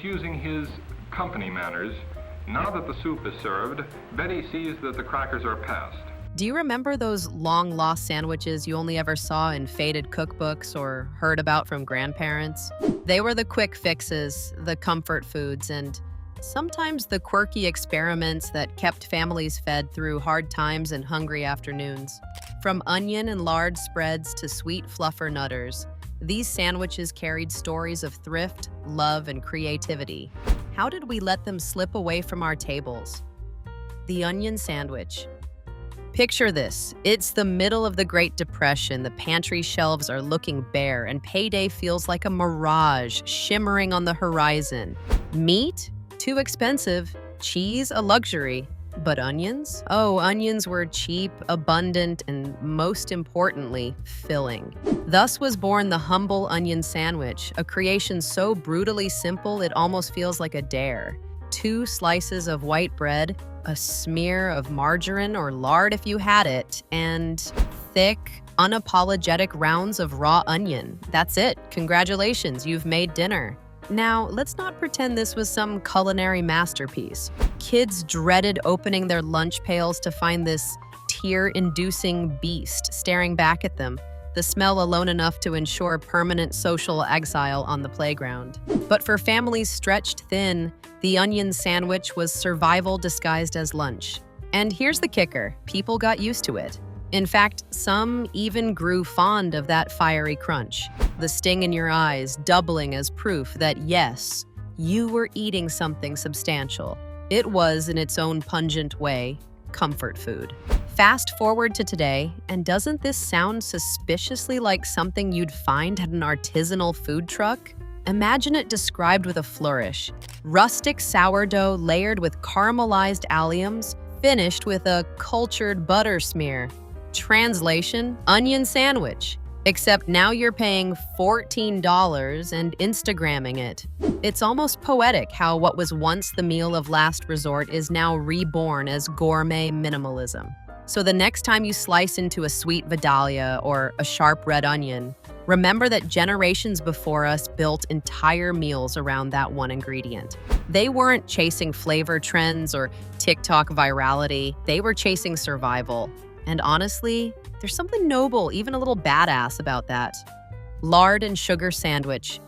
excusing his company manners, now that the soup is served, Betty sees that the crackers are passed. Do you remember those long-lost sandwiches you only ever saw in faded cookbooks or heard about from grandparents? They were the quick fixes, the comfort foods, and sometimes the quirky experiments that kept families fed through hard times and hungry afternoons. From onion and lard spreads to sweet fluffer nutters, these sandwiches carried stories of thrift, love, and creativity. How did we let them slip away from our tables? The onion sandwich. Picture this. It's the middle of the Great Depression. The pantry shelves are looking bare, and payday feels like a mirage shimmering on the horizon. Meat? Too expensive. Cheese? A luxury. But onions? Oh, onions were cheap, abundant, and most importantly, filling. Thus was born the humble onion sandwich, a creation so brutally simple it almost feels like a dare. 2 slices of white bread, a smear of margarine or lard if you had it, and thick, unapologetic rounds of raw onion. That's it. Congratulations, you've made dinner. Now, let's not pretend this was some culinary masterpiece. Kids dreaded opening their lunch pails to find this tear-inducing beast staring back at them, the smell alone enough to ensure permanent social exile on the playground. But for families stretched thin, the onion sandwich was survival disguised as lunch. And here's the kicker, people got used to it. In fact, some even grew fond of that fiery crunch, the sting in your eyes doubling as proof that yes, you were eating something substantial. It was, in its own pungent way, comfort food. Fast forward to today, and doesn't this sound suspiciously like something you'd find at an artisanal food truck? Imagine it described with a flourish. Rustic sourdough layered with caramelized alliums, finished with a cultured butter smear. Translation, onion sandwich. Except now you're paying $14 and Instagramming it. It's almost poetic how what was once the meal of last resort is now reborn as gourmet minimalism. So the next time you slice into a sweet Vidalia or a sharp red onion, remember that generations before us built entire meals around that one ingredient. They weren't chasing flavor trends or TikTok virality. They were chasing survival. And honestly, there's something noble, even a little badass about that. Lard and sugar sandwich.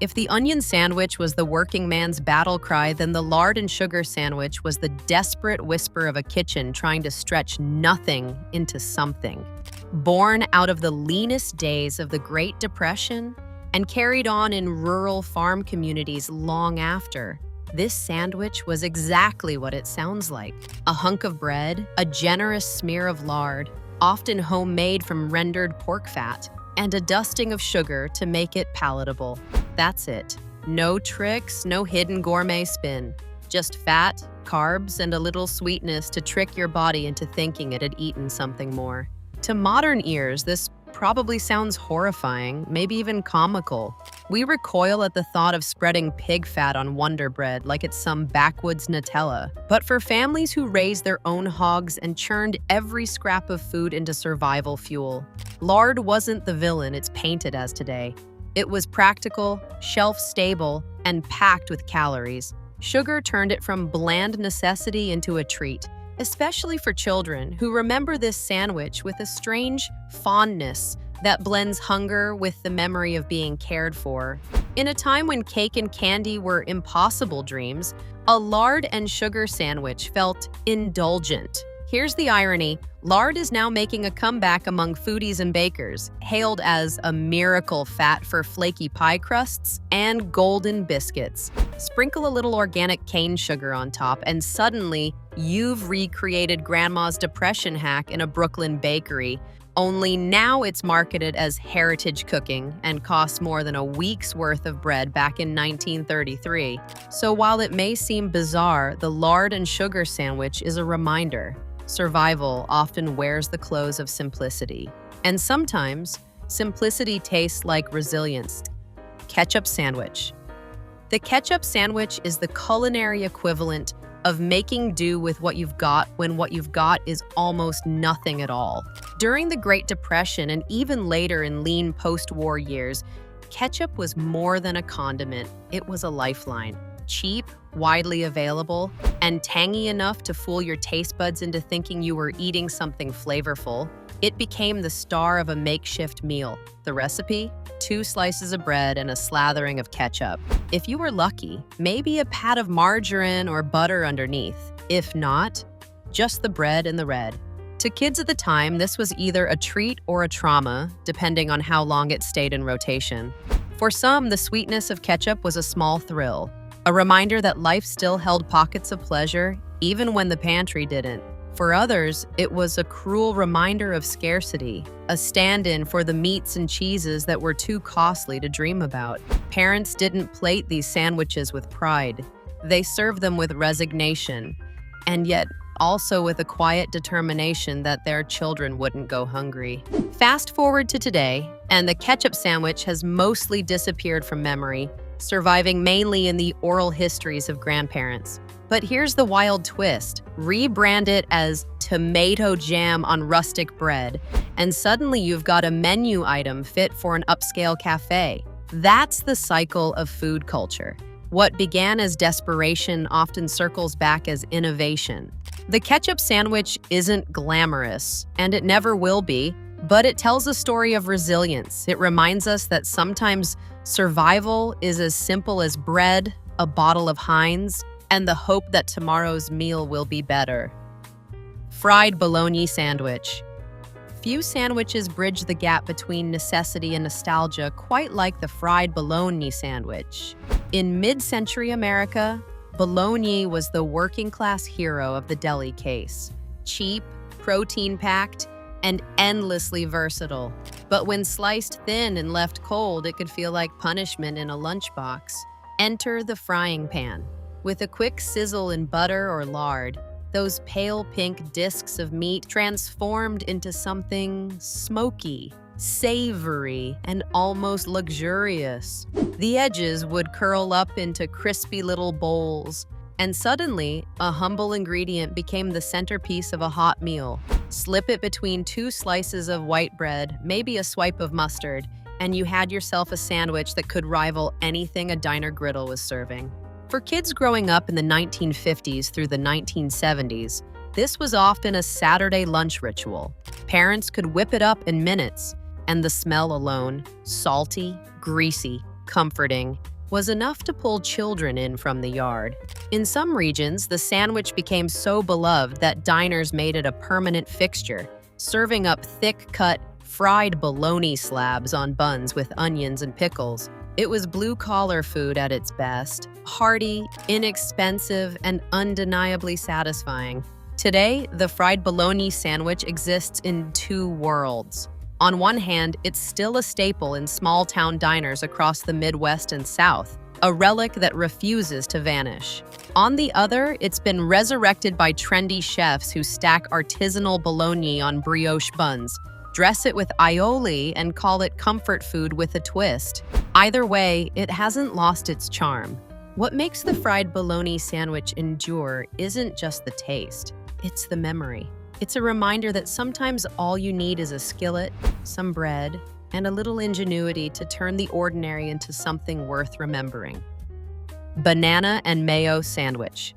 If the onion sandwich was the working man's battle cry, then the lard and sugar sandwich was the desperate whisper of a kitchen trying to stretch nothing into something. Born out of the leanest days of the Great Depression and carried on in rural farm communities long after, this sandwich was exactly what it sounds like. A hunk of bread, a generous smear of lard, often homemade from rendered pork fat, and a dusting of sugar to make it palatable. That's it. No tricks, no hidden gourmet spin. Just fat, carbs, and a little sweetness to trick your body into thinking it had eaten something more. To modern ears, this probably sounds horrifying, maybe even comical. We recoil at the thought of spreading pig fat on Wonder Bread like it's some backwoods Nutella. But for families who raised their own hogs and churned every scrap of food into survival fuel, lard wasn't the villain it's painted as today. It was practical, shelf-stable, and packed with calories. Sugar turned it from bland necessity into a treat, especially for children who remember this sandwich with a strange fondness that blends hunger with the memory of being cared for. In a time when cake and candy were impossible dreams, a lard and sugar sandwich felt indulgent. Here's the irony. Lard is now making a comeback among foodies and bakers, hailed as a miracle fat for flaky pie crusts and golden biscuits. Sprinkle a little organic cane sugar on top, and suddenly you've recreated Grandma's depression hack in a Brooklyn bakery, only now it's marketed as heritage cooking and costs more than a week's worth of bread back in 1933. So while it may seem bizarre, the lard and sugar sandwich is a reminder. Survival often wears the clothes of simplicity. And sometimes, simplicity tastes like resilience. Ketchup sandwich. The ketchup sandwich is the culinary equivalent of making do with what you've got when what you've got is almost nothing at all. During the Great Depression and even later in lean post-war years, Ketchup was more than a condiment, it was a lifeline. Cheap, widely available, and tangy enough to fool your taste buds into thinking you were eating something flavorful, it became the star of a makeshift meal. The recipe? 2 slices of bread and a slathering of ketchup. If you were lucky, maybe a pat of margarine or butter underneath. If not, just the bread and the red. To kids at the time, this was either a treat or a trauma, depending on how long it stayed in rotation. For some, the sweetness of ketchup was a small thrill, a reminder that life still held pockets of pleasure, even when the pantry didn't. For others, it was a cruel reminder of scarcity, a stand-in for the meats and cheeses that were too costly to dream about. Parents didn't plate these sandwiches with pride. They served them with resignation, and yet also with a quiet determination that their children wouldn't go hungry. Fast forward to today, and the ketchup sandwich has mostly disappeared from memory, surviving mainly in the oral histories of grandparents. But here's the wild twist. Rebrand it as tomato jam on rustic bread, and suddenly you've got a menu item fit for an upscale cafe. That's the cycle of food culture. What began as desperation often circles back as innovation. The ketchup sandwich isn't glamorous, and it never will be, but it tells a story of resilience. It reminds us that sometimes survival is as simple as bread, a bottle of Heinz, and the hope that tomorrow's meal will be better. Fried bologna sandwich. Few sandwiches bridge the gap between necessity and nostalgia quite like the fried bologna sandwich. In mid-century America, bologna was the working-class hero of the deli case. Cheap, protein-packed, and endlessly versatile. But when sliced thin and left cold, it could feel like punishment in a lunchbox. Enter the frying pan. With a quick sizzle in butter or lard, those pale pink discs of meat transformed into something smoky, savory, and almost luxurious. The edges would curl up into crispy little bowls, and suddenly, a humble ingredient became the centerpiece of a hot meal. Slip it between 2 slices of white bread, maybe a swipe of mustard, and you had yourself a sandwich that could rival anything a diner griddle was serving. For kids growing up in the 1950s through the 1970s, this was often a Saturday lunch ritual. Parents could whip it up in minutes, and the smell alone, salty, greasy, comforting, was enough to pull children in from the yard. In some regions, the sandwich became so beloved that diners made it a permanent fixture, serving up thick-cut, fried bologna slabs on buns with onions and pickles. It was blue-collar food at its best, hearty, inexpensive, and undeniably satisfying. Today, the fried bologna sandwich exists in 2 worlds. On one hand, it's still a staple in small-town diners across the Midwest and South, a relic that refuses to vanish. On the other, it's been resurrected by trendy chefs who stack artisanal bologna on brioche buns, dress it with aioli, and call it comfort food with a twist. Either way, it hasn't lost its charm. What makes the fried bologna sandwich endure isn't just the taste, it's the memory. It's a reminder that sometimes all you need is a skillet, some bread, and a little ingenuity to turn the ordinary into something worth remembering. Banana and mayo sandwich.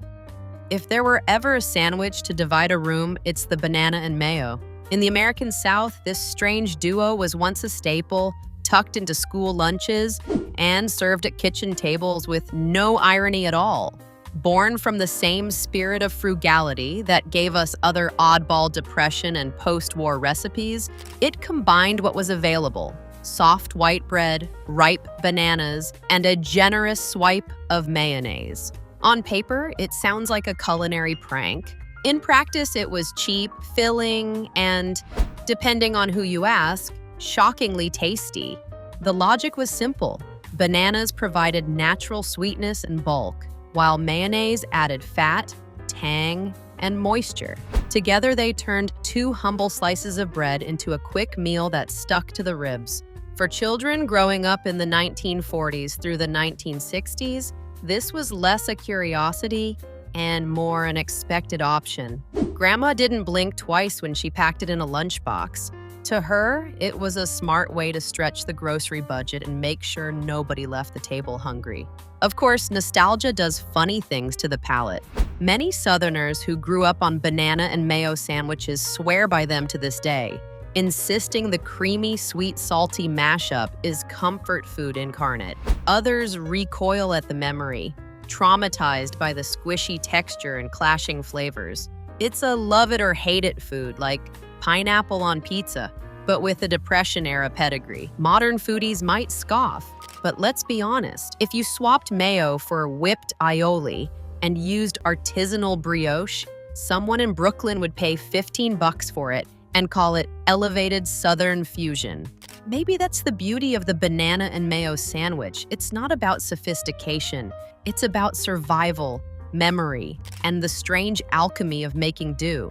If there were ever a sandwich to divide a room, it's the banana and mayo. In the American South, this strange duo was once a staple, tucked into school lunches, and served at kitchen tables with no irony at all. Born from the same spirit of frugality that gave us other oddball depression and post-war recipes, it combined what was available: soft white bread, ripe bananas, and a generous swipe of mayonnaise. On paper, it sounds like a culinary prank. In practice, it was cheap, filling, and, depending on who you ask, shockingly tasty. The logic was simple. Bananas provided natural sweetness and bulk, while mayonnaise added fat, tang, and moisture. Together, they turned 2 humble slices of bread into a quick meal that stuck to the ribs. For children growing up in the 1940s through the 1960s, this was less a curiosity and more an expected option. Grandma didn't blink twice when she packed it in a lunchbox. To her, it was a smart way to stretch the grocery budget and make sure nobody left the table hungry. Of course, nostalgia does funny things to the palate. Many Southerners who grew up on banana and mayo sandwiches swear by them to this day, insisting the creamy, sweet, salty mashup is comfort food incarnate. Others recoil at the memory, traumatized by the squishy texture and clashing flavors. It's a love it or hate it food, like pineapple on pizza, but with a Depression-era pedigree. Modern foodies might scoff, but let's be honest, if you swapped mayo for whipped aioli and used artisanal brioche, someone in Brooklyn would pay $15 for it and call it elevated Southern fusion. Maybe that's the beauty of the banana and mayo sandwich. It's not about sophistication. It's about survival, memory, and the strange alchemy of making do.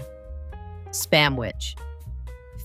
Spamwich.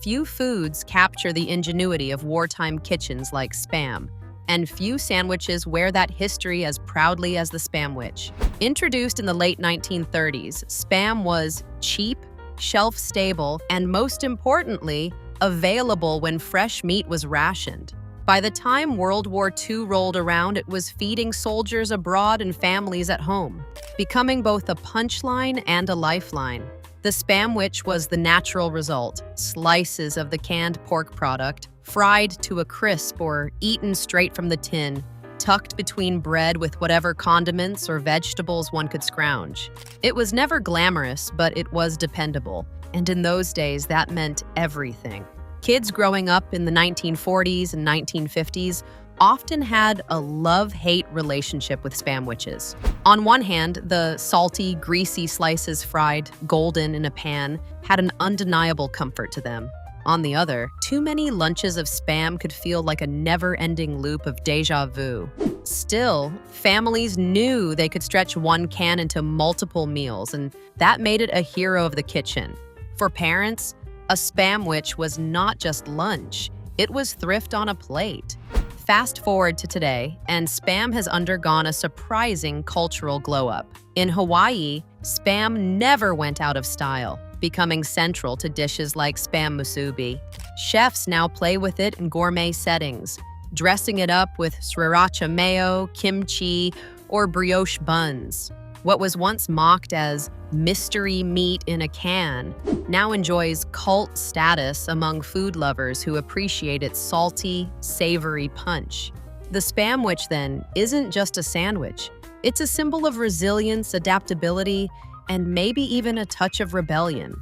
Few foods capture the ingenuity of wartime kitchens like Spam, and few sandwiches wear that history as proudly as the Spamwich. Introduced in the late 1930s, Spam was cheap, shelf-stable, and most importantly, available when fresh meat was rationed. By the time World War II rolled around, it was feeding soldiers abroad and families at home, becoming both a punchline and a lifeline. The Spamwich was the natural result: slices of the canned pork product, fried to a crisp or eaten straight from the tin, tucked between bread with whatever condiments or vegetables one could scrounge. It was never glamorous, but it was dependable, and in those days that meant everything. Kids growing up in the 1940s and 1950s often had a love-hate relationship with Spamwiches. On one hand, the salty, greasy slices fried golden in a pan had an undeniable comfort to them. On the other, too many lunches of Spam could feel like a never-ending loop of déjà vu. Still, families knew they could stretch one can into multiple meals, and that made it a hero of the kitchen. For parents, a Spamwich was not just lunch, it was thrift on a plate. Fast forward to today, and Spam has undergone a surprising cultural glow-up. In Hawaii, Spam never went out of style, becoming central to dishes like Spam musubi. Chefs now play with it in gourmet settings, dressing it up with sriracha mayo, kimchi, or brioche buns. What was once mocked as mystery meat in a can now enjoys cult status among food lovers who appreciate its salty, savory punch. The Spamwich, then, isn't just a sandwich. It's a symbol of resilience, adaptability, and maybe even a touch of rebellion.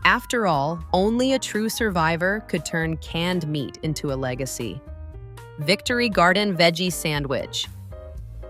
After all, only a true survivor could turn canned meat into a legacy. Victory Garden Veggie Sandwich.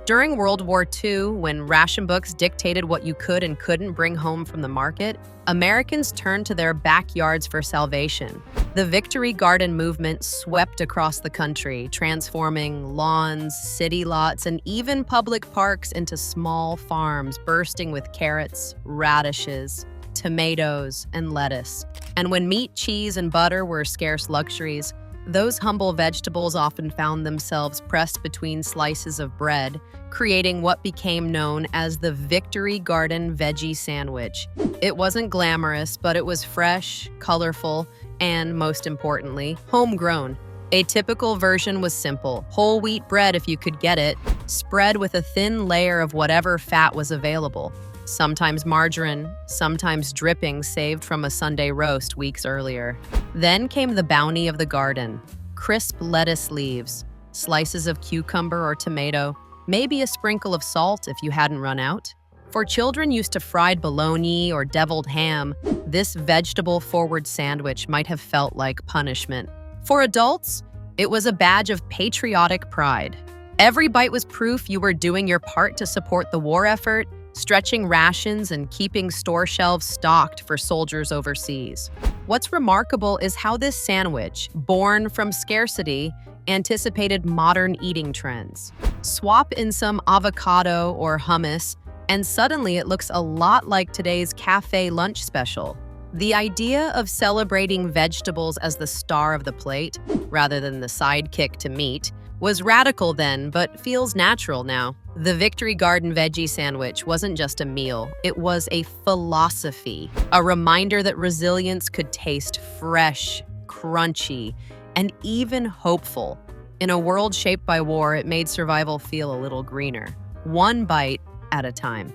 During World War II, when ration books dictated what you could and couldn't bring home from the market, Americans turned to their backyards for salvation. The Victory Garden movement swept across the country, transforming lawns, city lots, and even public parks into small farms bursting with carrots, radishes, tomatoes, and lettuce. And when meat, cheese, and butter were scarce luxuries, those humble vegetables often found themselves pressed between slices of bread, creating what became known as the Victory Garden Veggie Sandwich. It wasn't glamorous, but it was fresh, colorful, and most importantly, homegrown. A typical version was simple: whole wheat bread if you could get it, spread with a thin layer of whatever fat was available. Sometimes margarine, sometimes drippings saved from a Sunday roast weeks earlier. Then came the bounty of the garden: crisp lettuce leaves, slices of cucumber or tomato, maybe a sprinkle of salt if you hadn't run out. For children used to fried bologna or deviled ham, this vegetable-forward sandwich might have felt like punishment. For adults, it was a badge of patriotic pride. Every bite was proof you were doing your part to support the war effort, stretching rations and keeping store shelves stocked for soldiers overseas. What's remarkable is how this sandwich, born from scarcity, anticipated modern eating trends. Swap in some avocado or hummus, and suddenly it looks a lot like today's cafe lunch special. The idea of celebrating vegetables as the star of the plate, rather than the sidekick to meat, was radical then, but feels natural now. The Victory Garden Veggie Sandwich wasn't just a meal, it was a philosophy, a reminder that resilience could taste fresh, crunchy, and even hopeful. In a world shaped by war, it made survival feel a little greener, one bite at a time.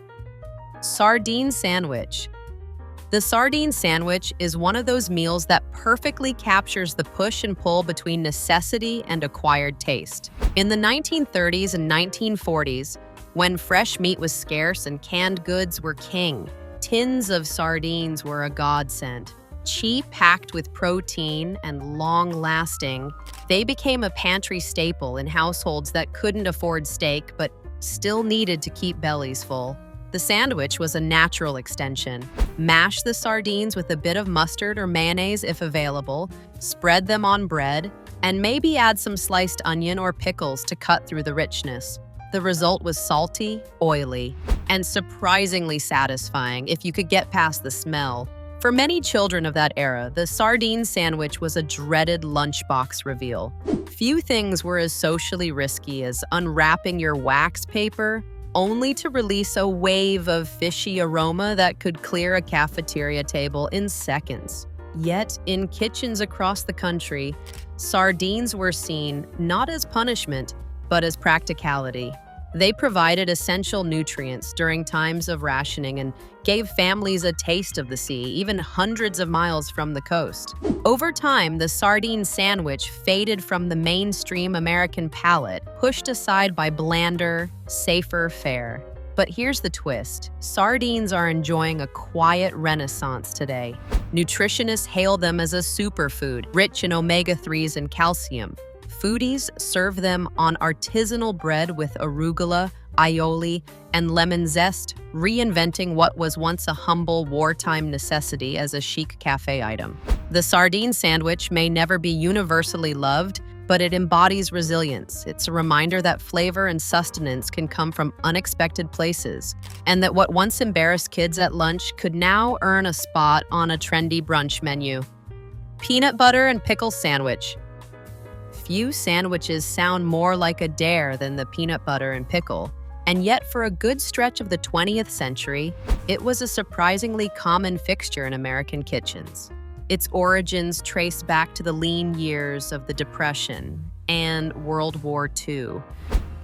Sardine sandwich. The sardine sandwich is one of those meals that perfectly captures the push and pull between necessity and acquired taste. In the 1930s and 1940s, when fresh meat was scarce and canned goods were king, tins of sardines were a godsend. Cheap, packed with protein, and long-lasting, they became a pantry staple in households that couldn't afford steak but still needed to keep bellies full. The sandwich was a natural extension. Mash the sardines with a bit of mustard or mayonnaise if available, spread them on bread, and maybe add some sliced onion or pickles to cut through the richness. The result was salty, oily, and surprisingly satisfying if you could get past the smell. For many children of that era, the sardine sandwich was a dreaded lunchbox reveal. Few things were as socially risky as unwrapping your wax paper, only to release a wave of fishy aroma that could clear a cafeteria table in seconds. Yet, in kitchens across the country, sardines were seen not as punishment, but as practicality. They provided essential nutrients during times of rationing and gave families a taste of the sea, even hundreds of miles from the coast. Over time, the sardine sandwich faded from the mainstream American palate, pushed aside by blander, safer fare. But here's the twist. Sardines are enjoying a quiet renaissance today. Nutritionists hail them as a superfood, rich in omega-3s and calcium. Foodies serve them on artisanal bread with arugula, aioli, and lemon zest, reinventing what was once a humble wartime necessity as a chic cafe item. The sardine sandwich may never be universally loved, but it embodies resilience. It's a reminder that flavor and sustenance can come from unexpected places, and that what once embarrassed kids at lunch could now earn a spot on a trendy brunch menu. Peanut butter and pickle sandwich. Few sandwiches sound more like a dare than the peanut butter and pickle, and yet for a good stretch of the 20th century, it was a surprisingly common fixture in American kitchens. Its origins trace back to the lean years of the Depression and World War II,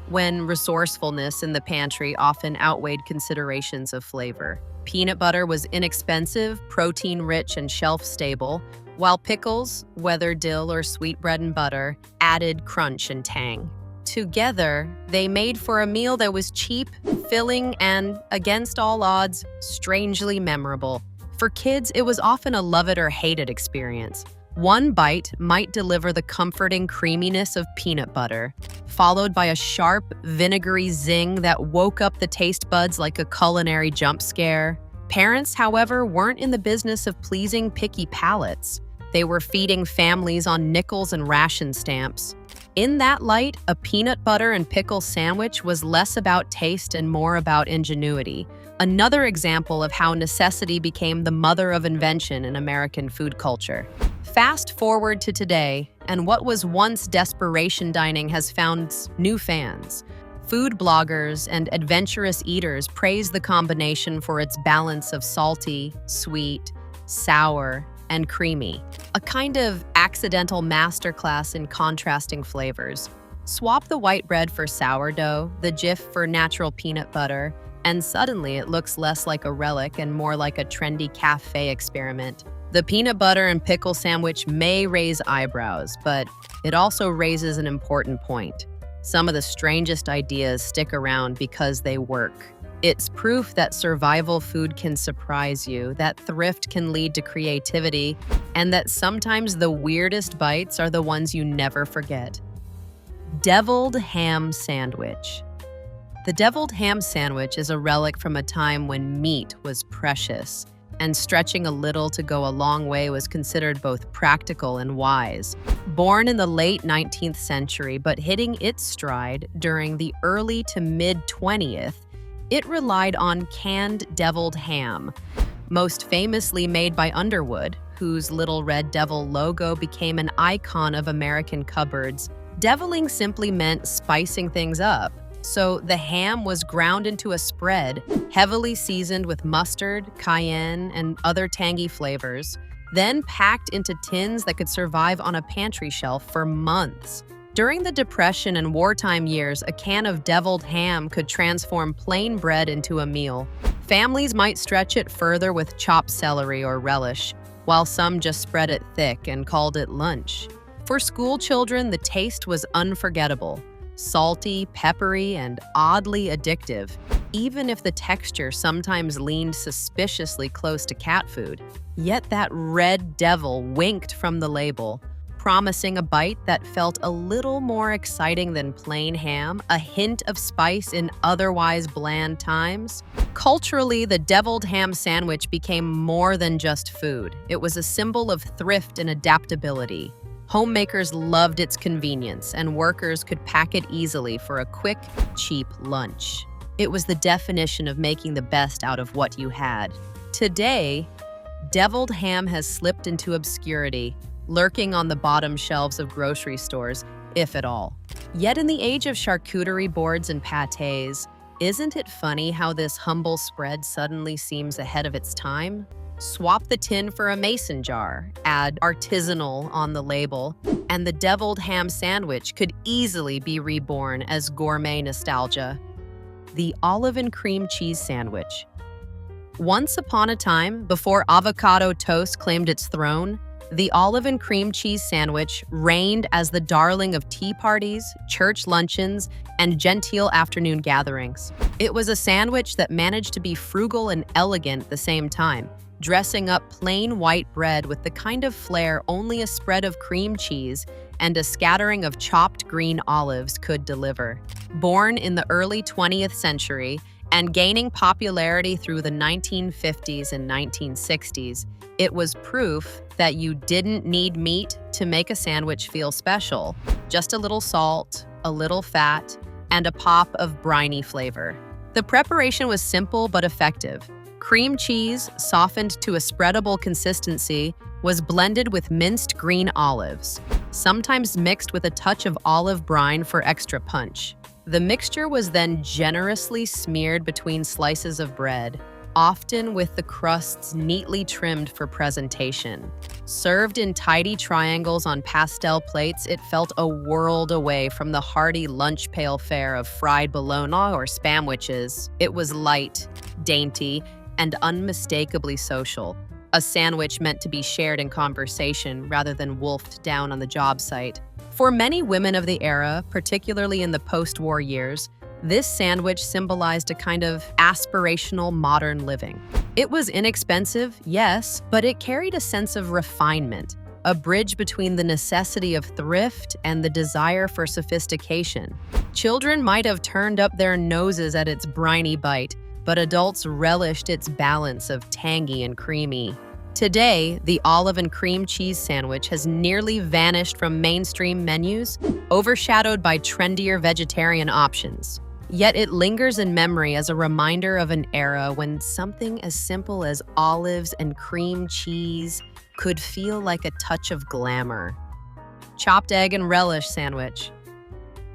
when resourcefulness in the pantry often outweighed considerations of flavor. Peanut butter was inexpensive, protein-rich, and shelf-stable, while pickles, whether dill or sweet bread and butter, added crunch and tang. Together, they made for a meal that was cheap, filling, and, against all odds, strangely memorable. For kids, it was often a love it or hate it experience. One bite might deliver the comforting creaminess of peanut butter, followed by a sharp, vinegary zing that woke up the taste buds like a culinary jump scare. Parents, however, weren't in the business of pleasing picky palates. They were feeding families on nickels and ration stamps. In that light, a peanut butter and pickle sandwich was less about taste and more about ingenuity. Another example of how necessity became the mother of invention in American food culture. Fast forward to today, and what was once desperation dining has found new fans. Food bloggers and adventurous eaters praise the combination for its balance of salty, sweet, sour, and creamy, a kind of accidental masterclass in contrasting flavors. Swap the white bread for sourdough, the Jif for natural peanut butter, and suddenly it looks less like a relic and more like a trendy cafe experiment. The peanut butter and pickle sandwich may raise eyebrows, but it also raises an important point. Some of the strangest ideas stick around because they work. It's proof that survival food can surprise you, that thrift can lead to creativity, and that sometimes the weirdest bites are the ones you never forget. Deviled ham sandwich. The deviled ham sandwich is a relic from a time when meat was precious, and stretching a little to go a long way was considered both practical and wise. Born in the late 19th century, but hitting its stride during the early to mid-20th, it relied on canned deviled ham, most famously made by Underwood, whose little red devil logo became an icon of American cupboards. Deviling simply meant spicing things up, so the ham was ground into a spread, heavily seasoned with mustard, cayenne, and other tangy flavors. then packed into tins that could survive on a pantry shelf for months. During the Depression and wartime years, a can of deviled ham could transform plain bread into a meal. Families might stretch it further with chopped celery or relish, while some just spread it thick and called it lunch. For school children, the taste was unforgettable. Salty, peppery, and oddly addictive, even if the texture sometimes leaned suspiciously close to cat food. Yet that red devil winked from the label, promising a bite that felt a little more exciting than plain ham, a hint of spice in otherwise bland times. Culturally, the deviled ham sandwich became more than just food. It was a symbol of thrift and adaptability. Homemakers loved its convenience, and workers could pack it easily for a quick, cheap lunch. It was the definition of making the best out of what you had. Today, deviled ham has slipped into obscurity, lurking on the bottom shelves of grocery stores, if at all. Yet in the age of charcuterie boards and pâtés, isn't it funny how this humble spread suddenly seems ahead of its time? Swap the tin for a mason jar, add artisanal on the label, and the deviled ham sandwich could easily be reborn as gourmet nostalgia. The olive and cream cheese sandwich. Once upon a time, before avocado toast claimed its throne, the olive and cream cheese sandwich reigned as the darling of tea parties, church luncheons, and genteel afternoon gatherings. It was a sandwich that managed to be frugal and elegant at the same time, dressing up plain white bread with the kind of flair only a spread of cream cheese and a scattering of chopped green olives could deliver. Born in the early 20th century and gaining popularity through the 1950s and 1960s, it was proof that you didn't need meat to make a sandwich feel special. Just a little salt, a little fat, and a pop of briny flavor. The preparation was simple but effective. Cream cheese, softened to a spreadable consistency, was blended with minced green olives, sometimes mixed with a touch of olive brine for extra punch. The mixture was then generously smeared between slices of bread, often with the crusts neatly trimmed for presentation. Served in tidy triangles on pastel plates, it felt a world away from the hearty lunch pail fare of fried bologna or spamwiches. It was light, dainty, and unmistakably social. A sandwich meant to be shared in conversation rather than wolfed down on the job site. For many women of the era, particularly in the post-war years, this sandwich symbolized a kind of aspirational modern living. It was inexpensive, yes, but it carried a sense of refinement, a bridge between the necessity of thrift and the desire for sophistication. Children might have turned up their noses at its briny bite, but adults relished its balance of tangy and creamy. Today, the olive and cream cheese sandwich has nearly vanished from mainstream menus, overshadowed by trendier vegetarian options. Yet it lingers in memory as a reminder of an era when something as simple as olives and cream cheese could feel like a touch of glamour. Chopped egg and relish sandwich.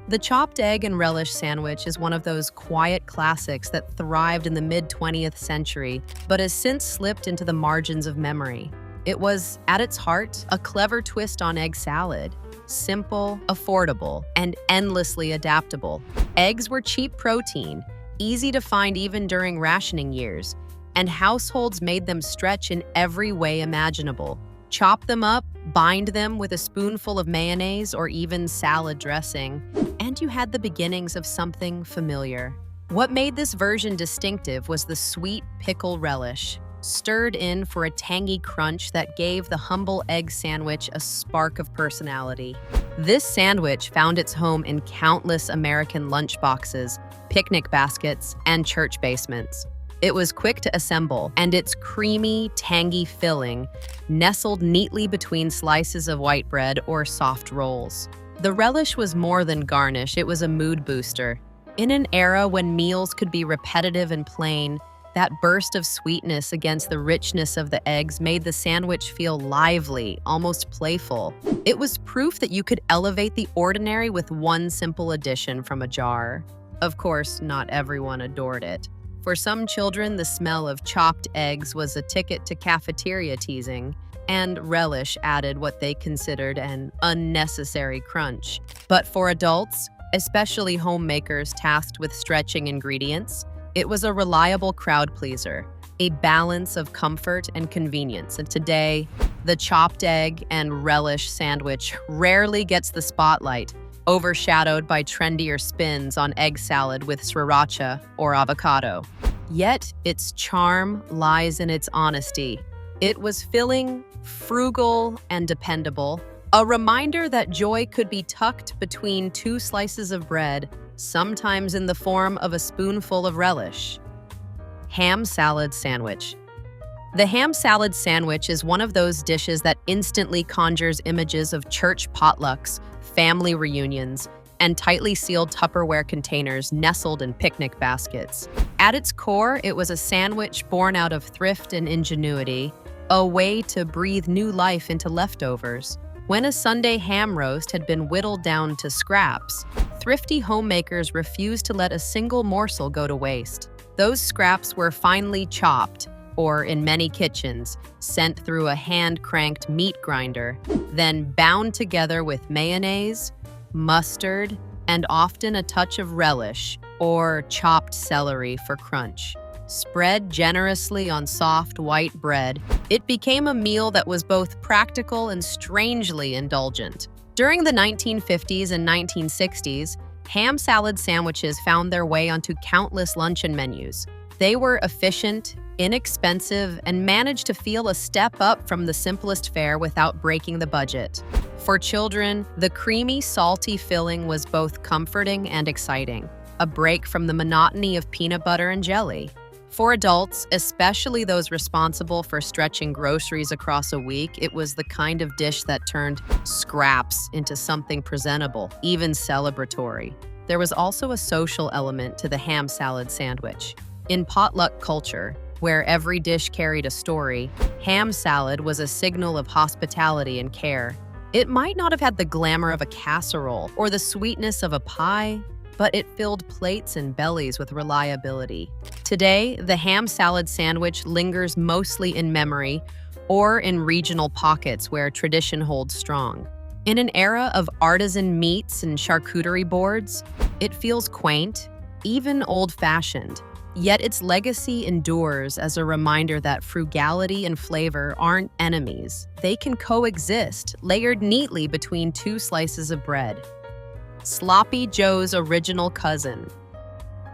The chopped egg and relish sandwich is one of those quiet classics that thrived in the mid-20th century, but has since slipped into the margins of memory. It was, at its heart, a clever twist on egg salad. Simple, affordable, and endlessly adaptable. Eggs were cheap protein, easy to find even during rationing years, and households made them stretch in every way imaginable. Chop them up, bind them with a spoonful of mayonnaise or even salad dressing, and you had the beginnings of something familiar. What made this version distinctive was the sweet pickle relish, stirred in for a tangy crunch that gave the humble egg sandwich a spark of personality. This sandwich found its home in countless American lunchboxes, picnic baskets, and church basements. It was quick to assemble, and its creamy, tangy filling nestled neatly between slices of white bread or soft rolls. The relish was more than garnish, it was a mood booster. In an era when meals could be repetitive and plain, that burst of sweetness against the richness of the eggs made the sandwich feel lively, almost playful. It was proof that you could elevate the ordinary with one simple addition from a jar. Of course, not everyone adored it. For some children, the smell of chopped eggs was a ticket to cafeteria teasing, and relish added what they considered an unnecessary crunch. But for adults, especially homemakers tasked with stretching ingredients, it was a reliable crowd pleaser, a balance of comfort and convenience. And today, the chopped egg and relish sandwich rarely gets the spotlight, overshadowed by trendier spins on egg salad with sriracha or avocado. Yet, its charm lies in its honesty. It was filling, frugal, and dependable, a reminder that joy could be tucked between two slices of bread, sometimes in the form of a spoonful of relish. Ham salad sandwich. The ham salad sandwich is one of those dishes that instantly conjures images of church potlucks, family reunions, and tightly sealed Tupperware containers nestled in picnic baskets. At its core, it was a sandwich born out of thrift and ingenuity, a way to breathe new life into leftovers. When a Sunday ham roast had been whittled down to scraps, thrifty homemakers refused to let a single morsel go to waste. Those scraps were finely chopped, or in many kitchens, sent through a hand-cranked meat grinder, then bound together with mayonnaise, mustard, and often a touch of relish, or chopped celery for crunch. Spread generously on soft white bread, it became a meal that was both practical and strangely indulgent. During the 1950s and 1960s, ham salad sandwiches found their way onto countless luncheon menus. They were efficient, inexpensive, and managed to feel a step up from the simplest fare without breaking the budget. For children, the creamy, salty filling was both comforting and exciting, a break from the monotony of peanut butter and jelly. For adults, especially those responsible for stretching groceries across a week, it was the kind of dish that turned scraps into something presentable, even celebratory. There was also a social element to the ham salad sandwich. In potluck culture, where every dish carried a story, ham salad was a signal of hospitality and care. It might not have had the glamour of a casserole or the sweetness of a pie, but it filled plates and bellies with reliability. Today, the ham salad sandwich lingers mostly in memory or in regional pockets where tradition holds strong. In an era of artisan meats and charcuterie boards, it feels quaint, even old-fashioned. Yet its legacy endures as a reminder that frugality and flavor aren't enemies. They can coexist, layered neatly between two slices of bread. Sloppy Joe's original cousin.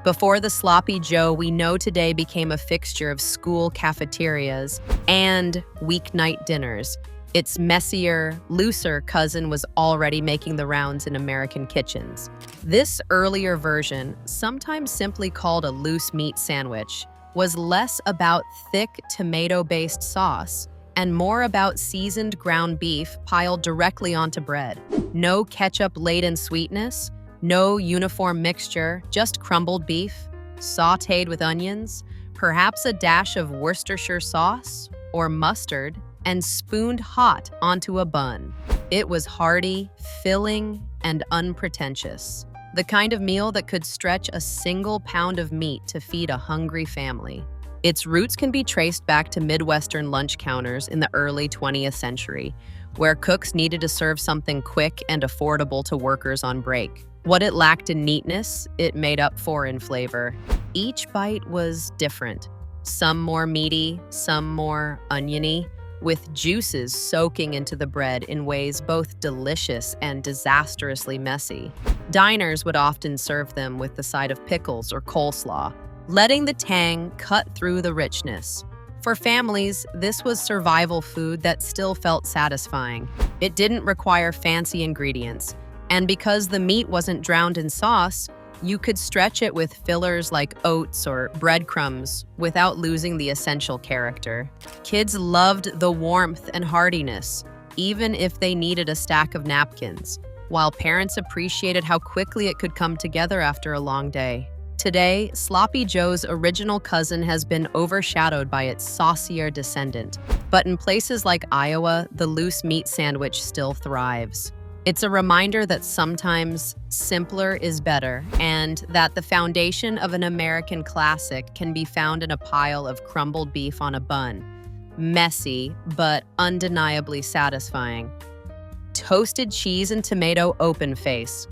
Before the Sloppy Joe we know today became a fixture of school cafeterias and weeknight dinners, its messier, looser cousin was already making the rounds in American kitchens. This earlier version, sometimes simply called a loose meat sandwich, was less about thick tomato-based sauce and more about seasoned ground beef piled directly onto bread. No ketchup-laden sweetness, no uniform mixture, just crumbled beef, sautéed with onions, perhaps a dash of Worcestershire sauce or mustard, and spooned hot onto a bun. It was hearty, filling, and unpretentious. The kind of meal that could stretch a single pound of meat to feed a hungry family. Its roots can be traced back to Midwestern lunch counters in the early 20th century, where cooks needed to serve something quick and affordable to workers on break. What it lacked in neatness, it made up for in flavor. Each bite was different. Some more meaty, some more oniony, with juices soaking into the bread in ways both delicious and disastrously messy. Diners would often serve them with the side of pickles or coleslaw, letting the tang cut through the richness. For families, this was survival food that still felt satisfying. It didn't require fancy ingredients, and because the meat wasn't drowned in sauce, you could stretch it with fillers like oats or breadcrumbs without losing the essential character. Kids loved the warmth and heartiness, even if they needed a stack of napkins, while parents appreciated how quickly it could come together after a long day. Today, Sloppy Joe's original cousin has been overshadowed by its saucier descendant, but in places like Iowa, the loose meat sandwich still thrives. It's a reminder that sometimes simpler is better, and that the foundation of an American classic can be found in a pile of crumbled beef on a bun, messy, but undeniably satisfying. Toasted cheese and tomato open face.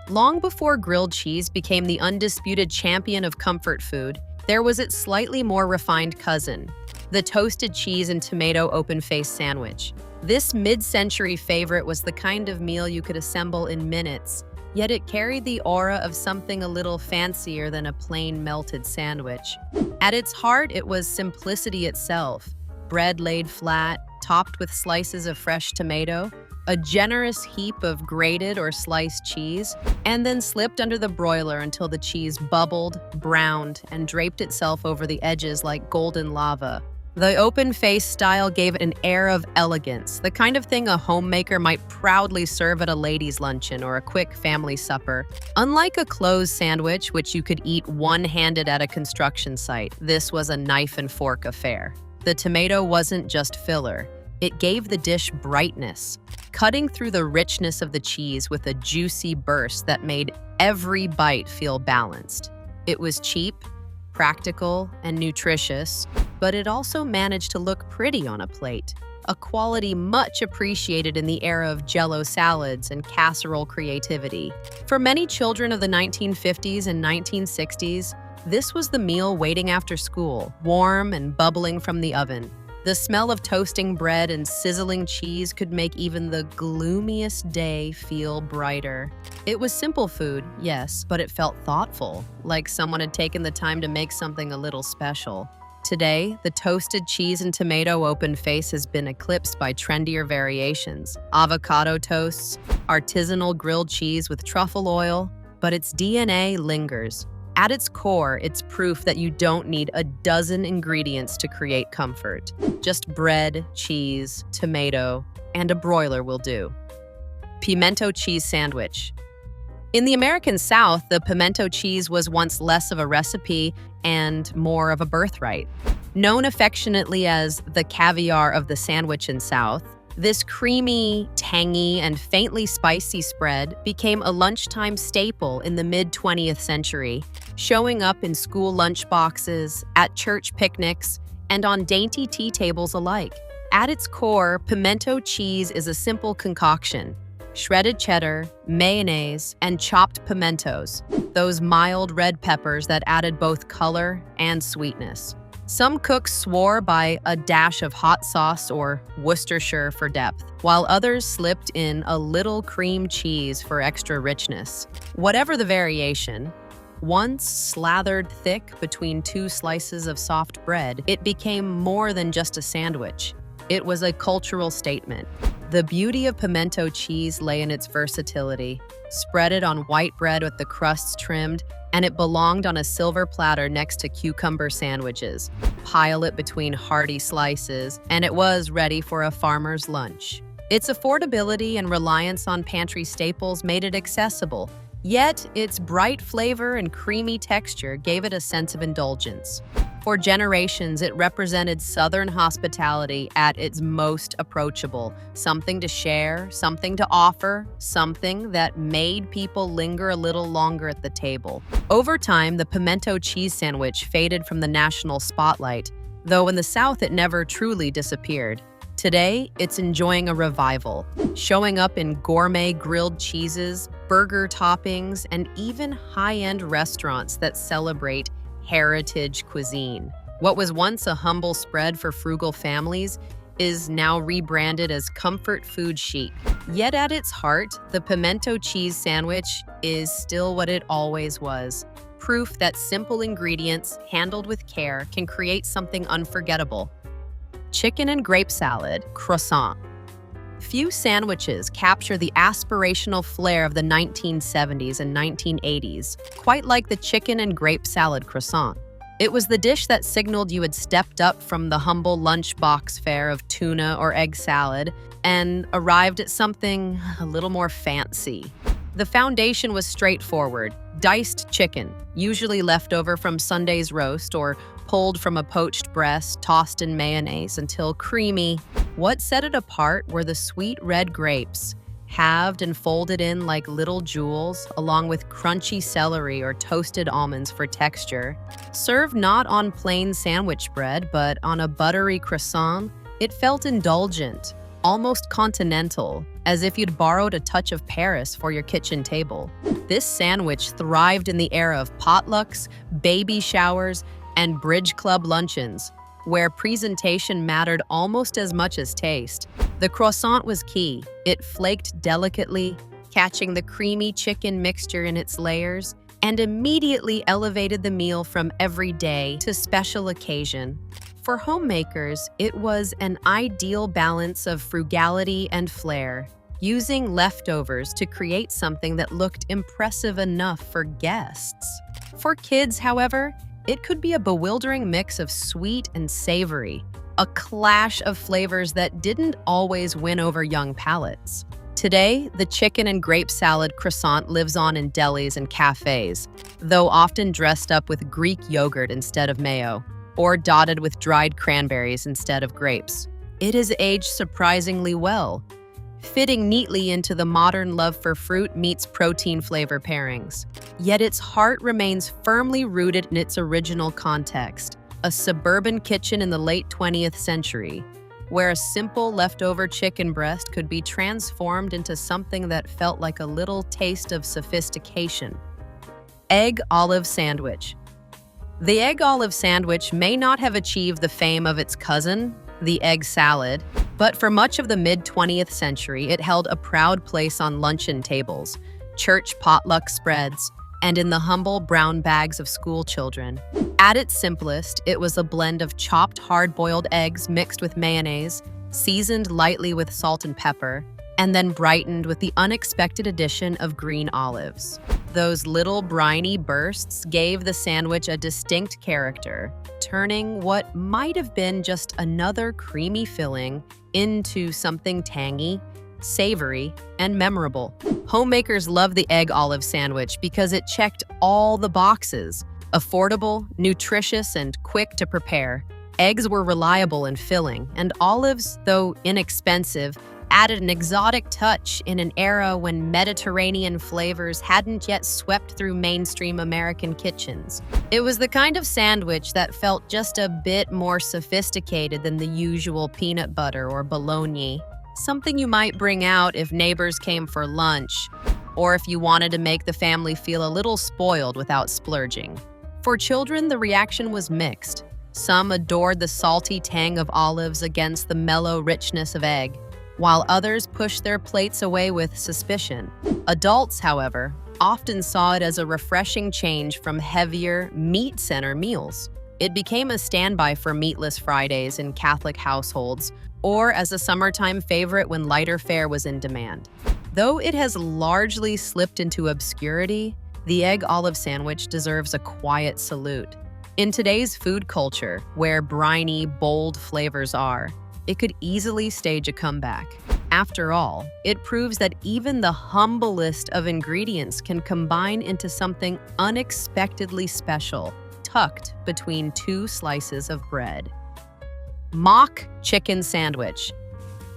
Long before grilled cheese became the undisputed champion of comfort food, there was its slightly more refined cousin, the toasted cheese and tomato open face sandwich. This mid-century favorite was the kind of meal you could assemble in minutes, yet it carried the aura of something a little fancier than a plain melted sandwich. At its heart, it was simplicity itself. Bread laid flat, topped with slices of fresh tomato, a generous heap of grated or sliced cheese, and then slipped under the broiler until the cheese bubbled, browned, and draped itself over the edges like golden lava. The open-face style gave it an air of elegance, the kind of thing a homemaker might proudly serve at a ladies' luncheon or a quick family supper. Unlike a closed sandwich, which you could eat one-handed at a construction site, this was a knife and fork affair. The tomato wasn't just filler. It gave the dish brightness, cutting through the richness of the cheese with a juicy burst that made every bite feel balanced. It was cheap, practical, and nutritious, but it also managed to look pretty on a plate, a quality much appreciated in the era of Jell-O salads and casserole creativity. For many children of the 1950s and 1960s, this was the meal waiting after school, warm and bubbling from the oven. The smell of toasting bread and sizzling cheese could make even the gloomiest day feel brighter. It was simple food, yes, but it felt thoughtful, like someone had taken the time to make something a little special. Today, the toasted cheese and tomato open face has been eclipsed by trendier variations: avocado toasts, artisanal grilled cheese with truffle oil, but its DNA lingers. At its core, it's proof that you don't need a dozen ingredients to create comfort. Just bread, cheese, tomato, and a broiler will do. Pimento cheese sandwich. In the American South, the pimento cheese was once less of a recipe and more of a birthright. Known affectionately as the caviar of the sandwich in South, this creamy, tangy, and faintly spicy spread became a lunchtime staple in the mid-20th century, showing up in school lunchboxes, at church picnics, and on dainty tea tables alike. At its core, pimento cheese is a simple concoction: shredded cheddar, mayonnaise, and chopped pimentos, those mild red peppers that added both color and sweetness. Some cooks swore by a dash of hot sauce or Worcestershire for depth, while others slipped in a little cream cheese for extra richness. Whatever the variation, once slathered thick between two slices of soft bread, it became more than just a sandwich. It was a cultural statement. The beauty of pimento cheese lay in its versatility. Spread it on white bread with the crusts trimmed, and it belonged on a silver platter next to cucumber sandwiches. Pile it between hearty slices, and it was ready for a farmer's lunch. Its affordability and reliance on pantry staples made it accessible, yet its bright flavor and creamy texture gave it a sense of indulgence. For generations, it represented Southern hospitality at its most approachable, something to share, something to offer, something that made people linger a little longer at the table. Over time, the pimento cheese sandwich faded from the national spotlight, though in the South it never truly disappeared. Today, it's enjoying a revival, showing up in gourmet grilled cheeses, burger toppings, and even high-end restaurants that celebrate heritage cuisine. What was once a humble spread for frugal families is now rebranded as comfort food chic. Yet at its heart, the pimento cheese sandwich is still what it always was: proof that simple ingredients handled with care can create something unforgettable. Chicken and grape salad, croissant. Few sandwiches capture the aspirational flair of the 1970s and 1980s, quite like the chicken and grape salad croissant. It was the dish that signaled you had stepped up from the humble lunchbox fare of tuna or egg salad and arrived at something a little more fancy. The foundation was straightforward: diced chicken, usually leftover from Sunday's roast or pulled from a poached breast, tossed in mayonnaise until creamy. What set it apart were the sweet red grapes, halved and folded in like little jewels, along with crunchy celery or toasted almonds for texture. Served not on plain sandwich bread, but on a buttery croissant, it felt indulgent, almost continental, as if you'd borrowed a touch of Paris for your kitchen table. This sandwich thrived in the era of potlucks, baby showers, and bridge club luncheons, where presentation mattered almost as much as taste. The croissant was key. It flaked delicately, catching the creamy chicken mixture in its layers, and immediately elevated the meal from everyday to special occasion. For homemakers, it was an ideal balance of frugality and flair, using leftovers to create something that looked impressive enough for guests. For kids, however, it could be a bewildering mix of sweet and savory, a clash of flavors that didn't always win over young palates. Today, the chicken and grape salad croissant lives on in delis and cafés, though often dressed up with Greek yogurt instead of mayo, or dotted with dried cranberries instead of grapes. It has aged surprisingly well, fitting neatly into the modern love for fruit meets protein flavor pairings. Yet its heart remains firmly rooted in its original context, a suburban kitchen in the late 20th century, where a simple leftover chicken breast could be transformed into something that felt like a little taste of sophistication. Egg olive sandwich. The egg olive sandwich may not have achieved the fame of its cousin, the egg salad, but for much of the mid-20th century, it held a proud place on luncheon tables, church potluck spreads, and in the humble brown bags of school children. At its simplest, it was a blend of chopped hard-boiled eggs mixed with mayonnaise, seasoned lightly with salt and pepper, and then brightened with the unexpected addition of green olives. Those little briny bursts gave the sandwich a distinct character, turning what might have been just another creamy filling into something tangy, savory, and memorable. Homemakers love the egg olive sandwich because it checked all the boxes: affordable, nutritious, and quick to prepare. Eggs were reliable and filling, and olives, though inexpensive, added an exotic touch in an era when Mediterranean flavors hadn't yet swept through mainstream American kitchens. It was the kind of sandwich that felt just a bit more sophisticated than the usual peanut butter or bologna, something you might bring out if neighbors came for lunch, or if you wanted to make the family feel a little spoiled without splurging. For children, the reaction was mixed. Some adored the salty tang of olives against the mellow richness of egg, while others pushed their plates away with suspicion. Adults, however, often saw it as a refreshing change from heavier, meat-centered meals. It became a standby for meatless Fridays in Catholic households, or as a summertime favorite when lighter fare was in demand. Though it has largely slipped into obscurity, the egg olive sandwich deserves a quiet salute. In today's food culture, where briny, bold flavors are, it could easily stage a comeback. After all, it proves that even the humblest of ingredients can combine into something unexpectedly special, tucked between two slices of bread. Mock chicken sandwich.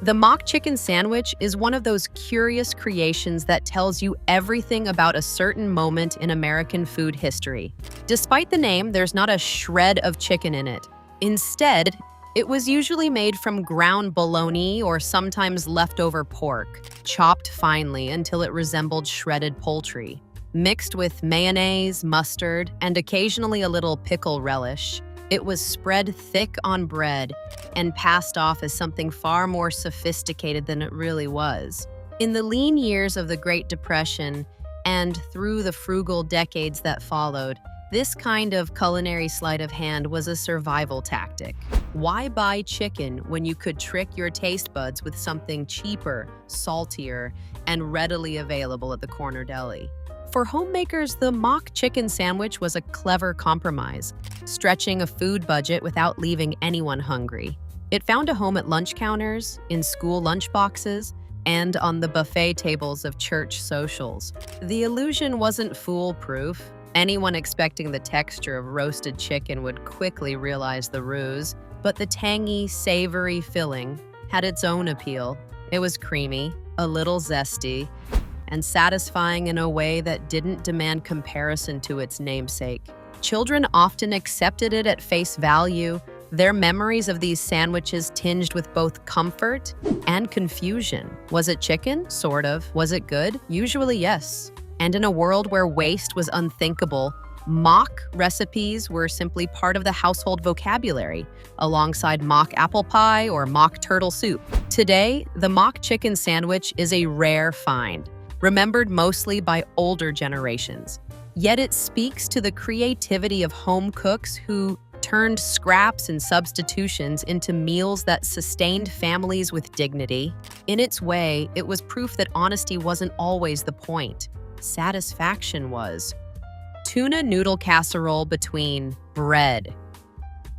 The mock chicken sandwich is one of those curious creations that tells you everything about a certain moment in American food history. Despite the name, there's not a shred of chicken in it. Instead, it was usually made from ground bologna or sometimes leftover pork, chopped finely until it resembled shredded poultry. Mixed with mayonnaise, mustard, and occasionally a little pickle relish, it was spread thick on bread and passed off as something far more sophisticated than it really was. In the lean years of the Great Depression and through the frugal decades that followed, this kind of culinary sleight of hand was a survival tactic. Why buy chicken when you could trick your taste buds with something cheaper, saltier, and readily available at the corner deli? For homemakers, the mock chicken sandwich was a clever compromise, stretching a food budget without leaving anyone hungry. It found a home at lunch counters, in school lunchboxes, and on the buffet tables of church socials. The illusion wasn't foolproof. Anyone expecting the texture of roasted chicken would quickly realize the ruse, but the tangy, savory filling had its own appeal. It was creamy, a little zesty, and satisfying in a way that didn't demand comparison to its namesake. Children often accepted it at face value, their memories of these sandwiches tinged with both comfort and confusion. Was it chicken? Sort of. Was it good? Usually yes. And in a world where waste was unthinkable, mock recipes were simply part of the household vocabulary, alongside mock apple pie or mock turtle soup. Today, the mock chicken sandwich is a rare find, remembered mostly by older generations. Yet it speaks to the creativity of home cooks who turned scraps and substitutions into meals that sustained families with dignity. In its way, it was proof that honesty wasn't always the point. Satisfaction was. Tuna noodle casserole between bread.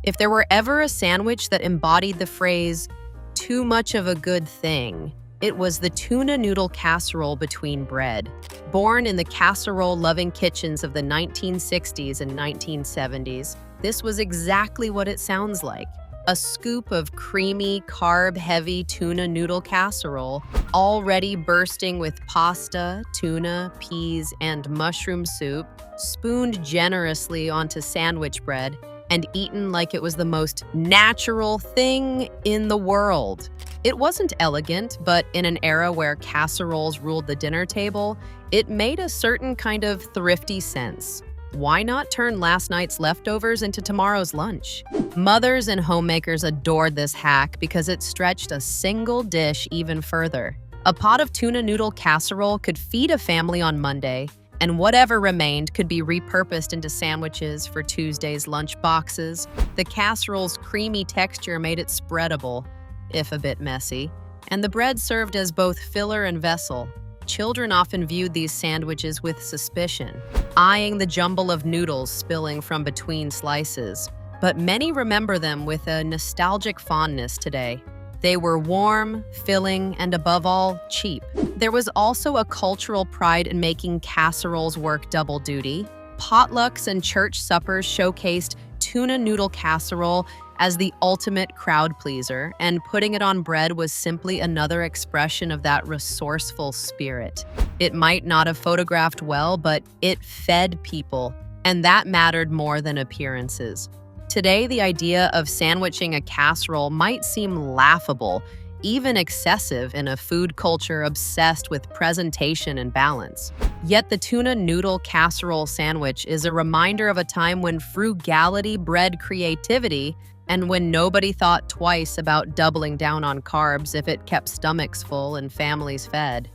If there were ever a sandwich that embodied the phrase, "too much of a good thing," it was the tuna noodle casserole between bread. Born in the casserole-loving kitchens of the 1960s and 1970s, this was exactly what it sounds like. A scoop of creamy, carb-heavy tuna noodle casserole, already bursting with pasta, tuna, peas, and mushroom soup, spooned generously onto sandwich bread, and eaten like it was the most natural thing in the world. It wasn't elegant, but in an era where casseroles ruled the dinner table, it made a certain kind of thrifty sense. Why not turn last night's leftovers into tomorrow's lunch? Mothers and homemakers adored this hack because it stretched a single dish even further. A pot of tuna noodle casserole could feed a family on Monday, and whatever remained could be repurposed into sandwiches for Tuesday's lunch boxes. The casserole's creamy texture made it spreadable, if a bit messy, and the bread served as both filler and vessel. Children often viewed these sandwiches with suspicion, eyeing the jumble of noodles spilling from between slices. But many remember them with a nostalgic fondness today. They were warm, filling, and above all, cheap. There was also a cultural pride in making casseroles work double duty. Potlucks and church suppers showcased tuna noodle casserole as the ultimate crowd pleaser, and putting it on bread was simply another expression of that resourceful spirit. It might not have photographed well, but it fed people, and that mattered more than appearances. Today, the idea of sandwiching a casserole might seem laughable, even excessive in a food culture obsessed with presentation and balance. Yet the tuna noodle casserole sandwich is a reminder of a time when frugality bred creativity and when nobody thought twice about doubling down on carbs if it kept stomachs full and families fed.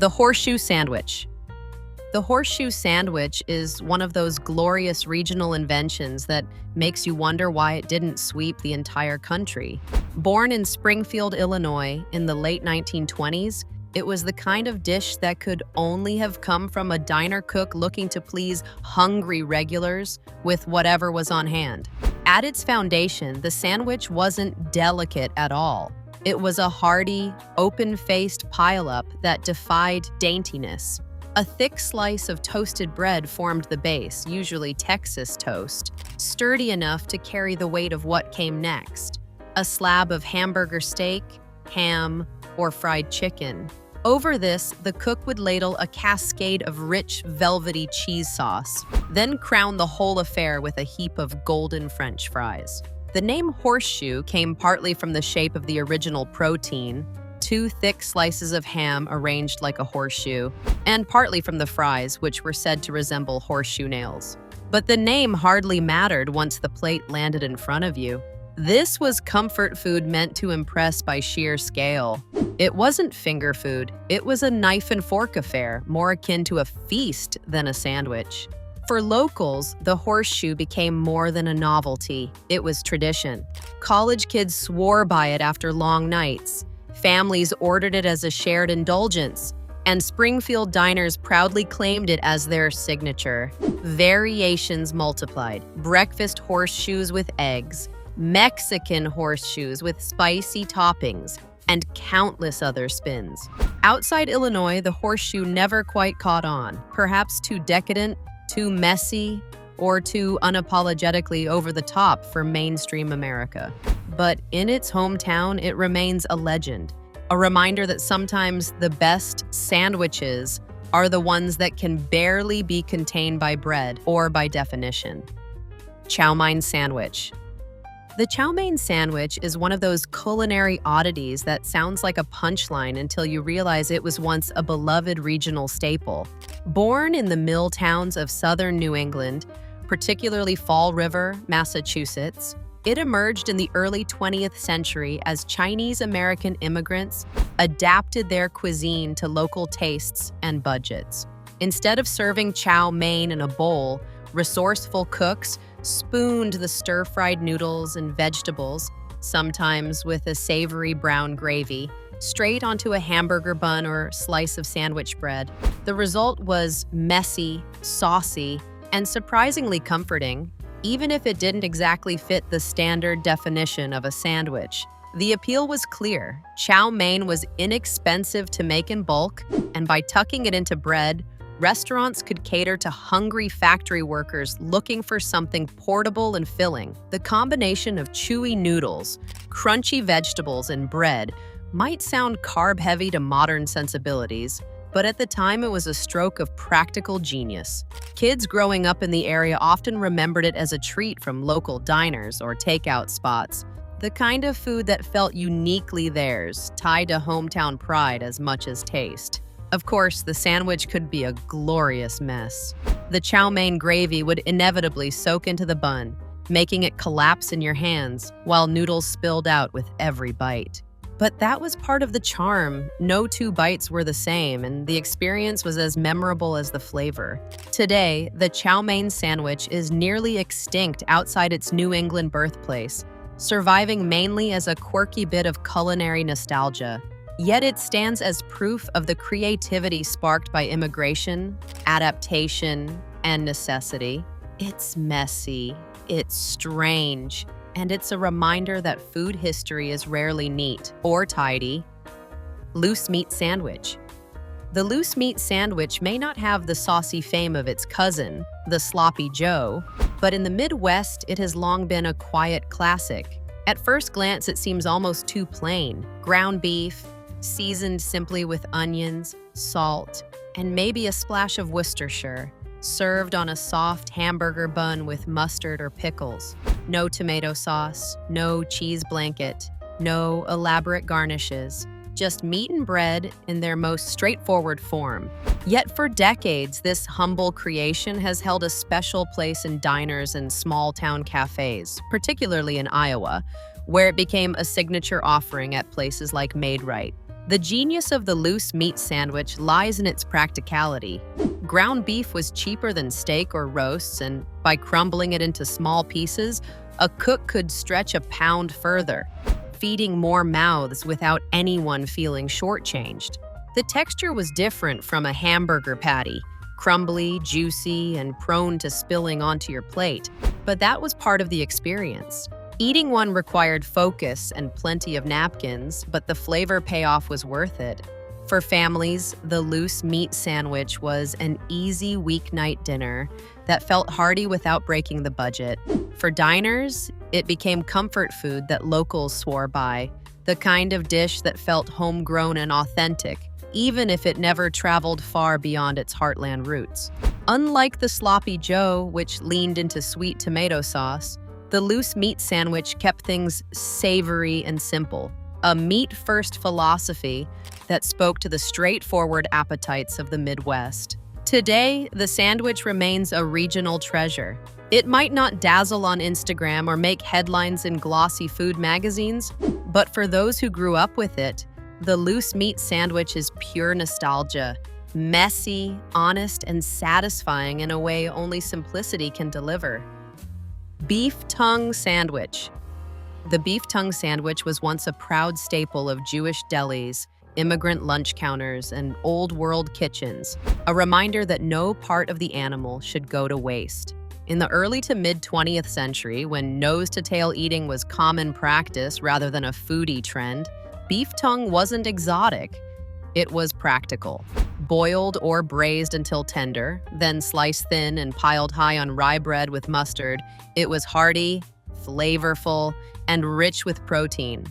The horseshoe sandwich. The horseshoe sandwich is one of those glorious regional inventions that makes you wonder why it didn't sweep the entire country. Born in Springfield, Illinois in the late 1920s, it was the kind of dish that could only have come from a diner cook looking to please hungry regulars with whatever was on hand. At its foundation, the sandwich wasn't delicate at all. It was a hearty, open-faced pile-up that defied daintiness. A thick slice of toasted bread formed the base, usually Texas toast, sturdy enough to carry the weight of what came next. A slab of hamburger steak, ham, or fried chicken. Over this, the cook would ladle a cascade of rich, velvety cheese sauce, then crown the whole affair with a heap of golden French fries. The name horseshoe came partly from the shape of the original protein, two thick slices of ham arranged like a horseshoe, and partly from the fries, which were said to resemble horseshoe nails. But the name hardly mattered once the plate landed in front of you. This was comfort food meant to impress by sheer scale. It wasn't finger food, it was a knife and fork affair, more akin to a feast than a sandwich. For locals, the horseshoe became more than a novelty. It was tradition. College kids swore by it after long nights. Families ordered it as a shared indulgence, and Springfield diners proudly claimed it as their signature. Variations multiplied. Breakfast horseshoes with eggs, Mexican horseshoes with spicy toppings, and countless other spins. Outside Illinois, the horseshoe never quite caught on, perhaps too decadent, too messy, or too unapologetically over the top for mainstream America. But in its hometown, it remains a legend. A reminder that sometimes the best sandwiches are the ones that can barely be contained by bread or by definition. Chow mein sandwich. The chow mein sandwich is one of those culinary oddities that sounds like a punchline until you realize it was once a beloved regional staple. Born in the mill towns of southern New England, particularly Fall River, Massachusetts, it emerged in the early 20th century as Chinese-American immigrants adapted their cuisine to local tastes and budgets. Instead of serving chow mein in a bowl, resourceful cooks spooned the stir-fried noodles and vegetables, sometimes with a savory brown gravy, straight onto a hamburger bun or slice of sandwich bread. The result was messy, saucy, and surprisingly comforting, even if it didn't exactly fit the standard definition of a sandwich. The appeal was clear. Chow mein was inexpensive to make in bulk, and by tucking it into bread, restaurants could cater to hungry factory workers looking for something portable and filling. The combination of chewy noodles, crunchy vegetables, and bread might sound carb-heavy to modern sensibilities, but at the time it was a stroke of practical genius. Kids growing up in the area often remembered it as a treat from local diners or takeout spots, the kind of food that felt uniquely theirs, tied to hometown pride as much as taste. Of course, the sandwich could be a glorious mess. The chow mein gravy would inevitably soak into the bun, making it collapse in your hands, while noodles spilled out with every bite. But that was part of the charm. No two bites were the same, and the experience was as memorable as the flavor. Today, the chow mein sandwich is nearly extinct outside its New England birthplace, surviving mainly as a quirky bit of culinary nostalgia. Yet it stands as proof of the creativity sparked by immigration, adaptation, and necessity. It's messy, it's strange, and it's a reminder that food history is rarely neat or tidy. Loose meat sandwich. The loose meat sandwich may not have the saucy fame of its cousin, the sloppy Joe, but in the Midwest, it has long been a quiet classic. At first glance, it seems almost too plain. Ground beef, seasoned simply with onions, salt, and maybe a splash of Worcestershire, served on a soft hamburger bun with mustard or pickles. No tomato sauce, no cheese blanket, no elaborate garnishes, just meat and bread in their most straightforward form. Yet for decades, this humble creation has held a special place in diners and small-town cafés, particularly in Iowa, where it became a signature offering at places like Made Right. The genius of the loose meat sandwich lies in its practicality. Ground beef was cheaper than steak or roasts, and by crumbling it into small pieces, a cook could stretch a pound further, feeding more mouths without anyone feeling shortchanged. The texture was different from a hamburger patty, crumbly, juicy, and prone to spilling onto your plate, but that was part of the experience. Eating one required focus and plenty of napkins, but the flavor payoff was worth it. For families, the loose meat sandwich was an easy weeknight dinner that felt hearty without breaking the budget. For diners, it became comfort food that locals swore by, the kind of dish that felt homegrown and authentic, even if it never traveled far beyond its heartland roots. Unlike the sloppy Joe, which leaned into sweet tomato sauce, the loose meat sandwich kept things savory and simple, a meat-first philosophy that spoke to the straightforward appetites of the Midwest. Today, the sandwich remains a regional treasure. It might not dazzle on Instagram or make headlines in glossy food magazines, but for those who grew up with it, the loose meat sandwich is pure nostalgia, messy, honest, and satisfying in a way only simplicity can deliver. Beef tongue sandwich. The beef tongue sandwich was once a proud staple of Jewish delis, immigrant lunch counters, and old-world kitchens, a reminder that no part of the animal should go to waste. In the early to mid-20th century, when nose-to-tail eating was common practice rather than a foodie trend, beef tongue wasn't exotic. It was practical. Boiled or braised until tender, then sliced thin and piled high on rye bread with mustard, it was hearty, flavorful, and rich with protein.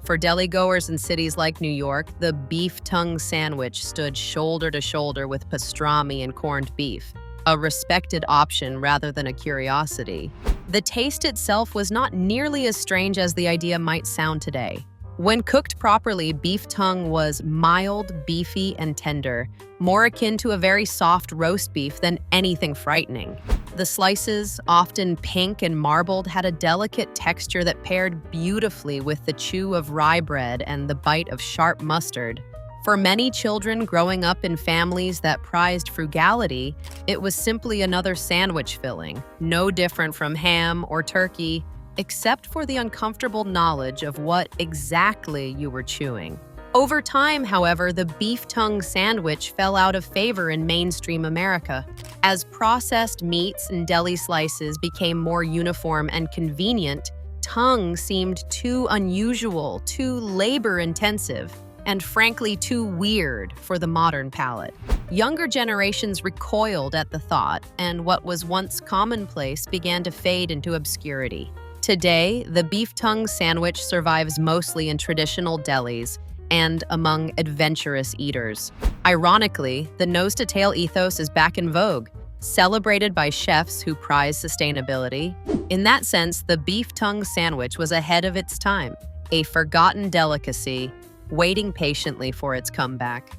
For deli goers in cities like New York, the beef tongue sandwich stood shoulder to shoulder with pastrami and corned beef, a respected option rather than a curiosity. The taste itself was not nearly as strange as the idea might sound today. When cooked properly, beef tongue was mild, beefy, and tender, more akin to a very soft roast beef than anything frightening. The slices, often pink and marbled, had a delicate texture that paired beautifully with the chew of rye bread and the bite of sharp mustard. For many children growing up in families that prized frugality, it was simply another sandwich filling, no different from ham or turkey, except for the uncomfortable knowledge of what exactly you were chewing. Over time, however, the beef tongue sandwich fell out of favor in mainstream America. As processed meats and deli slices became more uniform and convenient, tongue seemed too unusual, too labor-intensive, and frankly too weird for the modern palate. Younger generations recoiled at the thought, and what was once commonplace began to fade into obscurity. Today, the beef tongue sandwich survives mostly in traditional delis and among adventurous eaters. Ironically, the nose-to-tail ethos is back in vogue, celebrated by chefs who prize sustainability. In that sense, the beef tongue sandwich was ahead of its time, a forgotten delicacy waiting patiently for its comeback.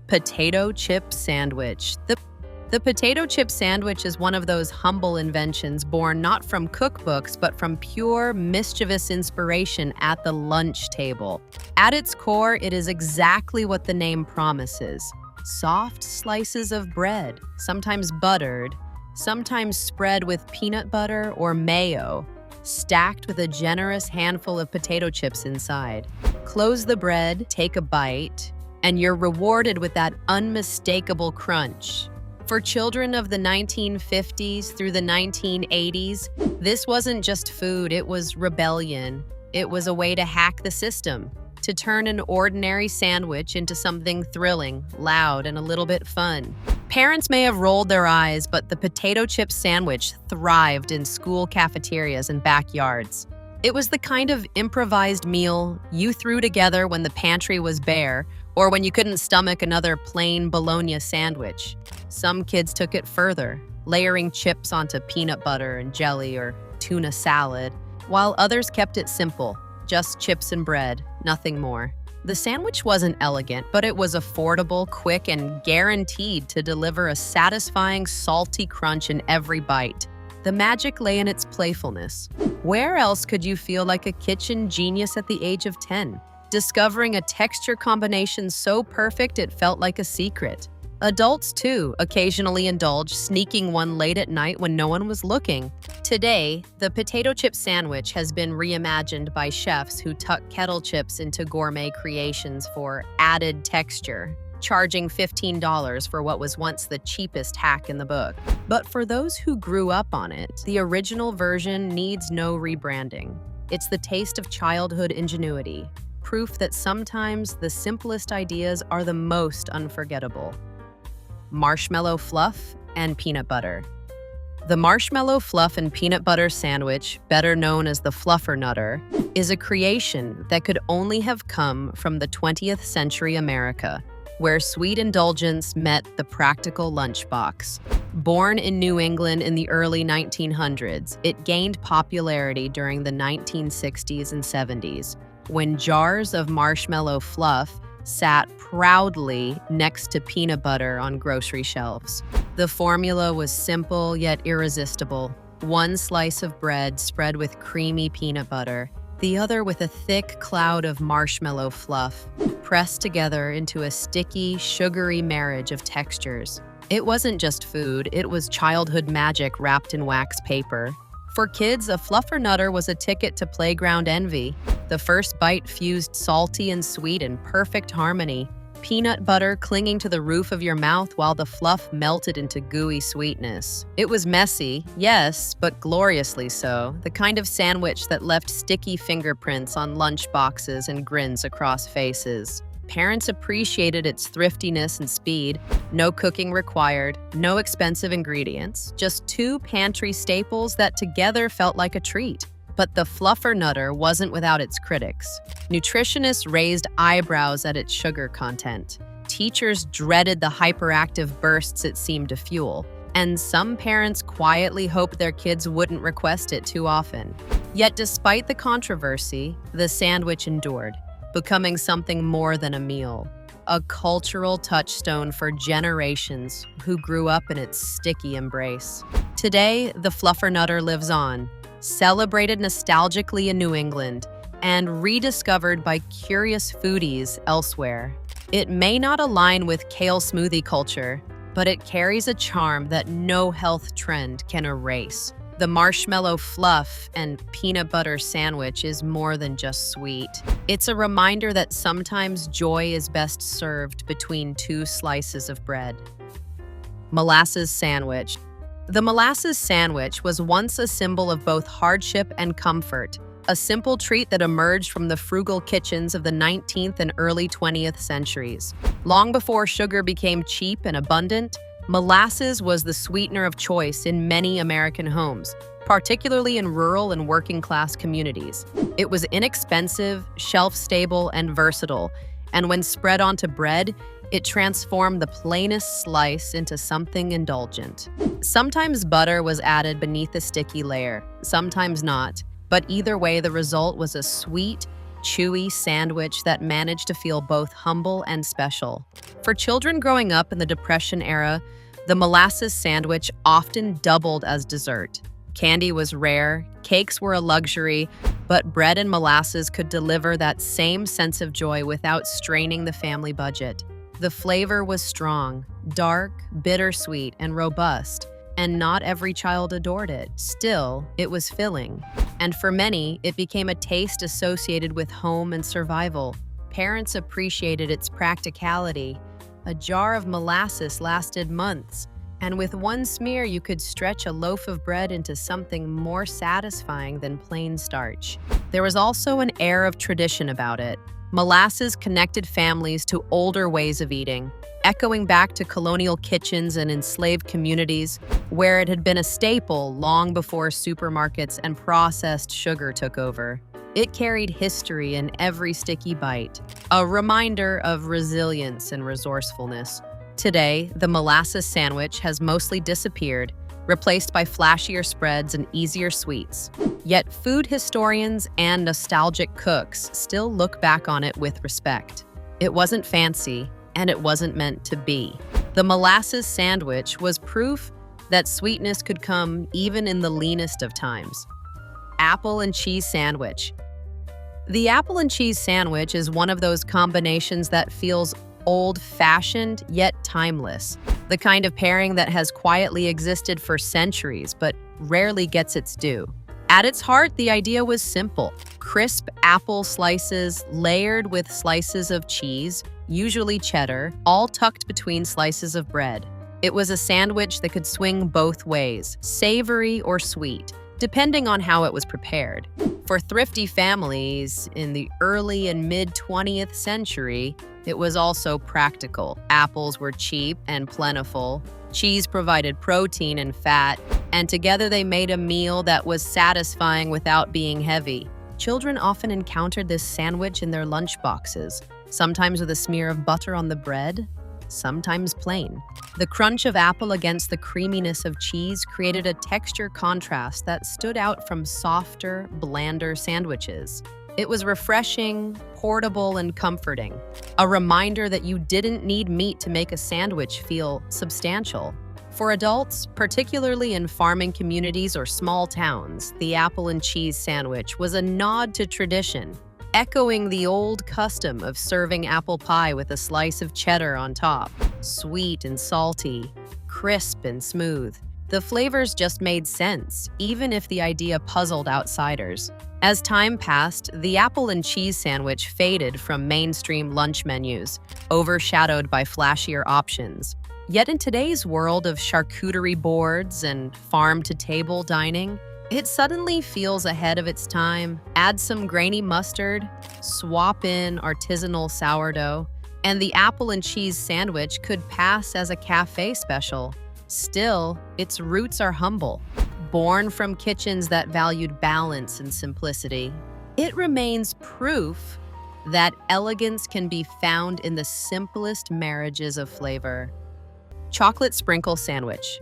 Potato chip sandwich. The potato chip sandwich is one of those humble inventions born not from cookbooks but from pure, mischievous inspiration at the lunch table. At its core, it is exactly what the name promises. Soft slices of bread, sometimes buttered, sometimes spread with peanut butter or mayo, stacked with a generous handful of potato chips inside. Close the bread, take a bite, and you're rewarded with that unmistakable crunch. For children of the 1950s through the 1980s, this wasn't just food, it was rebellion. It was a way to hack the system, to turn an ordinary sandwich into something thrilling, loud, and a little bit fun. Parents may have rolled their eyes, but the potato chip sandwich thrived in school cafeterias and backyards. It was the kind of improvised meal you threw together when the pantry was bare, or when you couldn't stomach another plain bologna sandwich. Some kids took it further, layering chips onto peanut butter and jelly or tuna salad, while others kept it simple, just chips and bread, nothing more. The sandwich wasn't elegant, but it was affordable, quick, and guaranteed to deliver a satisfying, salty crunch in every bite. The magic lay in its playfulness. Where else could you feel like a kitchen genius at the age of 10? Discovering a texture combination so perfect it felt like a secret. Adults, too, occasionally indulge, sneaking one late at night when no one was looking. Today, the potato chip sandwich has been reimagined by chefs who tuck kettle chips into gourmet creations for added texture, charging $15 for what was once the cheapest hack in the book. But for those who grew up on it, the original version needs no rebranding. It's the taste of childhood ingenuity, proof that sometimes the simplest ideas are the most unforgettable. Marshmallow fluff and peanut butter. The marshmallow fluff and peanut butter sandwich, better known as the Fluffernutter, is a creation that could only have come from the 20th century America, where sweet indulgence met the practical lunchbox. Born in New England in the early 1900s, it gained popularity during the 1960s and 70s, when jars of marshmallow fluff sat proudly next to peanut butter on grocery shelves. The formula was simple yet irresistible. One slice of bread spread with creamy peanut butter, the other with a thick cloud of marshmallow fluff, pressed together into a sticky, sugary marriage of textures. It wasn't just food, it was childhood magic wrapped in wax paper. For kids, a Fluffernutter was a ticket to playground envy. The first bite fused salty and sweet in perfect harmony, peanut butter clinging to the roof of your mouth while the fluff melted into gooey sweetness. It was messy, yes, but gloriously so, the kind of sandwich that left sticky fingerprints on lunchboxes and grins across faces. Parents appreciated its thriftiness and speed. No cooking required, no expensive ingredients, just two pantry staples that together felt like a treat. But the fluffernutter wasn't without its critics. Nutritionists raised eyebrows at its sugar content. Teachers dreaded the hyperactive bursts it seemed to fuel. And some parents quietly hoped their kids wouldn't request it too often. Yet despite the controversy, the sandwich endured, becoming something more than a meal, a cultural touchstone for generations who grew up in its sticky embrace. Today, the fluffernutter lives on, celebrated nostalgically in New England, and rediscovered by curious foodies elsewhere. It may not align with kale smoothie culture, but it carries a charm that no health trend can erase. The marshmallow fluff and peanut butter sandwich is more than just sweet. It's a reminder that sometimes joy is best served between two slices of bread. Molasses sandwich. The molasses sandwich was once a symbol of both hardship and comfort, a simple treat that emerged from the frugal kitchens of the 19th and early 20th centuries. Long before sugar became cheap and abundant, molasses was the sweetener of choice in many American homes, particularly in rural and working-class communities. It was inexpensive, shelf-stable, and versatile, and when spread onto bread, it transformed the plainest slice into something indulgent. Sometimes butter was added beneath the sticky layer, sometimes not. But either way, the result was a sweet, chewy sandwich that managed to feel both humble and special. For children growing up in the Depression era, the molasses sandwich often doubled as dessert. Candy was rare, cakes were a luxury, but bread and molasses could deliver that same sense of joy without straining the family budget. The flavor was strong, dark, bittersweet, and robust, and not every child adored it. Still, it was filling. And for many, it became a taste associated with home and survival. Parents appreciated its practicality. A jar of molasses lasted months, and with one smear you could stretch a loaf of bread into something more satisfying than plain starch. There was also an air of tradition about it. Molasses connected families to older ways of eating, echoing back to colonial kitchens and enslaved communities where it had been a staple long before supermarkets and processed sugar took over. It carried history in every sticky bite, a reminder of resilience and resourcefulness. Today, the molasses sandwich has mostly disappeared, replaced by flashier spreads and easier sweets. Yet food historians and nostalgic cooks still look back on it with respect. It wasn't fancy, and it wasn't meant to be. The molasses sandwich was proof that sweetness could come even in the leanest of times. Apple and cheese sandwich. The apple and cheese sandwich is one of those combinations that feels old-fashioned yet timeless, the kind of pairing that has quietly existed for centuries but rarely gets its due. At its heart, the idea was simple: crisp apple slices layered with slices of cheese, usually cheddar, all tucked between slices of bread. It was a sandwich that could swing both ways, savory or sweet, depending on how it was prepared. For thrifty families in the early and mid-20th century, it was also practical. Apples were cheap and plentiful. Cheese provided protein and fat, and together they made a meal that was satisfying without being heavy. Children often encountered this sandwich in their lunchboxes, sometimes with a smear of butter on the bread, sometimes plain. The crunch of apple against the creaminess of cheese created a texture contrast that stood out from softer, blander sandwiches. It was refreshing, portable, and comforting, a reminder that you didn't need meat to make a sandwich feel substantial. For adults, particularly in farming communities or small towns, the apple and cheese sandwich was a nod to tradition, echoing the old custom of serving apple pie with a slice of cheddar on top. Sweet and salty, crisp and smooth. The flavors just made sense, even if the idea puzzled outsiders. As time passed, the apple and cheese sandwich faded from mainstream lunch menus, overshadowed by flashier options. Yet in today's world of charcuterie boards and farm-to-table dining, it suddenly feels ahead of its time. Add some grainy mustard, swap in artisanal sourdough, and the apple and cheese sandwich could pass as a cafe special. Still, its roots are humble. born from kitchens that valued balance and simplicity. It remains proof that elegance can be found in the simplest marriages of flavor. Chocolate sprinkle sandwich.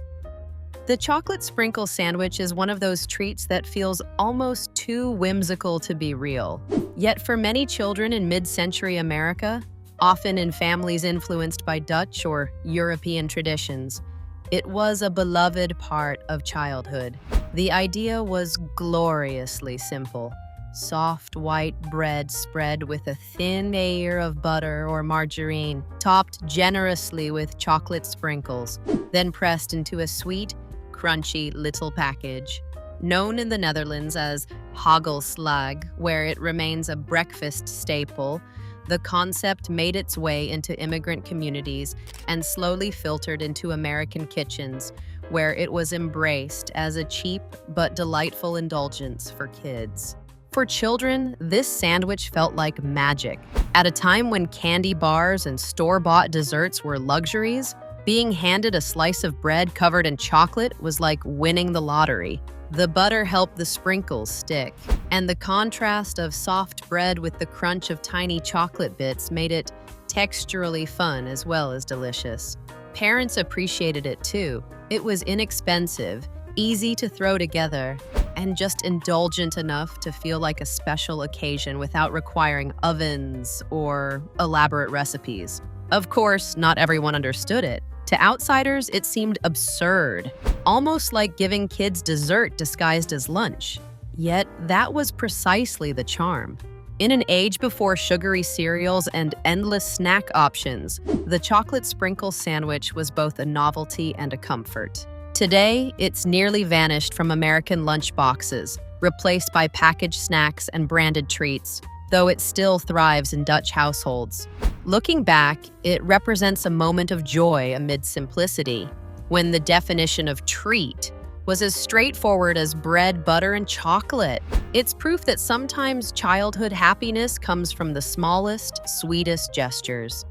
The chocolate sprinkle sandwich is one of those treats that feels almost too whimsical to be real. Yet for many children in mid-century America, often in families influenced by Dutch or European traditions, it was a beloved part of childhood. The idea was gloriously simple. Soft white bread spread with a thin layer of butter or margarine, topped generously with chocolate sprinkles, then pressed into a sweet, crunchy little package. Known in the Netherlands as hagelslag, where it remains a breakfast staple, the concept made its way into immigrant communities and slowly filtered into American kitchens, where it was embraced as a cheap but delightful indulgence for kids. For children, this sandwich felt like magic. At a time when candy bars and store-bought desserts were luxuries, being handed a slice of bread covered in chocolate was like winning the lottery. The butter helped the sprinkles stick, and the contrast of soft bread with the crunch of tiny chocolate bits made it texturally fun as well as delicious. Parents appreciated it too. It was inexpensive, easy to throw together, and just indulgent enough to feel like a special occasion without requiring ovens or elaborate recipes. Of course, not everyone understood it. To outsiders, it seemed absurd, almost like giving kids dessert disguised as lunch. Yet, that was precisely the charm. In an age before sugary cereals and endless snack options, the chocolate sprinkle sandwich was both a novelty and a comfort. Today, it's nearly vanished from American lunchboxes, replaced by packaged snacks and branded treats, though it still thrives in Dutch households. Looking back, it represents a moment of joy amid simplicity, when the definition of treat was as straightforward as bread, butter, and chocolate. It's proof that sometimes childhood happiness comes from the smallest, sweetest gestures.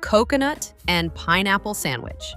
Coconut and pineapple sandwich.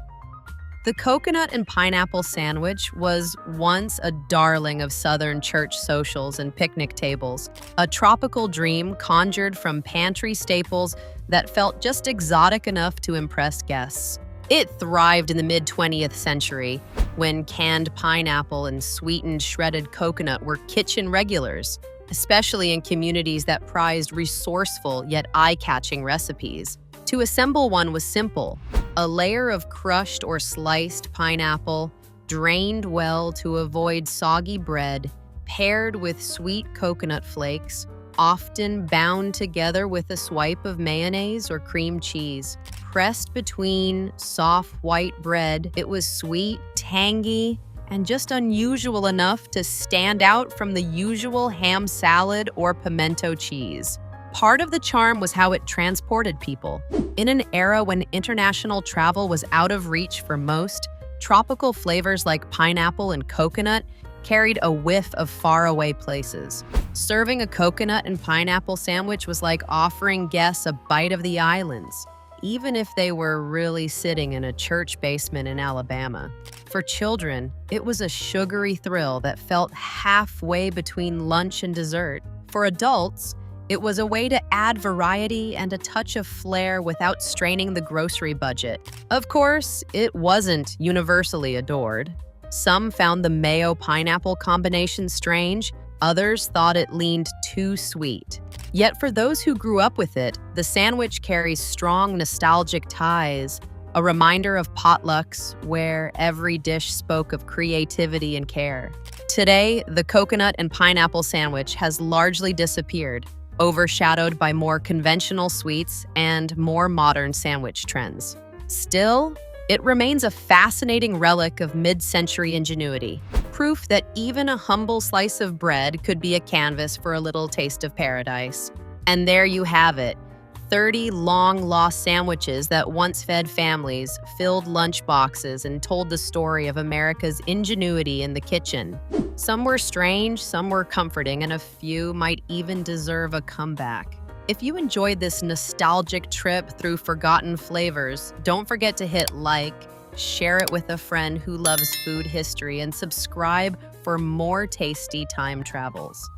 The coconut and pineapple sandwich was once a darling of Southern church socials and picnic tables, a tropical dream conjured from pantry staples that felt just exotic enough to impress guests. It thrived in the mid-20th century, when canned pineapple and sweetened shredded coconut were kitchen regulars, especially in communities that prized resourceful yet eye-catching recipes. To assemble one was simple. A layer of crushed or sliced pineapple, drained well to avoid soggy bread, paired with sweet coconut flakes, often bound together with a swipe of mayonnaise or cream cheese. Pressed between soft white bread, it was sweet, tangy, and just unusual enough to stand out from the usual ham salad or pimento cheese. Part of the charm was how it transported people. In an era when international travel was out of reach for most, tropical flavors like pineapple and coconut carried a whiff of faraway places. Serving a coconut and pineapple sandwich was like offering guests a bite of the islands, even if they were really sitting in a church basement in Alabama. For children, it was a sugary thrill that felt halfway between lunch and dessert. For adults, it was a way to add variety and a touch of flair without straining the grocery budget. Of course, it wasn't universally adored. Some found the mayo-pineapple combination strange, others thought it leaned too sweet. Yet for those who grew up with it, the sandwich carries strong nostalgic ties, a reminder of potlucks where every dish spoke of creativity and care. Today, the coconut and pineapple sandwich has largely disappeared, overshadowed by more conventional sweets and more modern sandwich trends. Still, it remains a fascinating relic of mid-century ingenuity, proof that even a humble slice of bread could be a canvas for a little taste of paradise. And there you have it, 30 long-lost sandwiches that once fed families, filled lunchboxes, and told the story of America's ingenuity in the kitchen. Some were strange, some were comforting, and a few might even deserve a comeback. If you enjoyed this nostalgic trip through forgotten flavors, don't forget to hit like, share it with a friend who loves food history, and subscribe for more tasty time travels.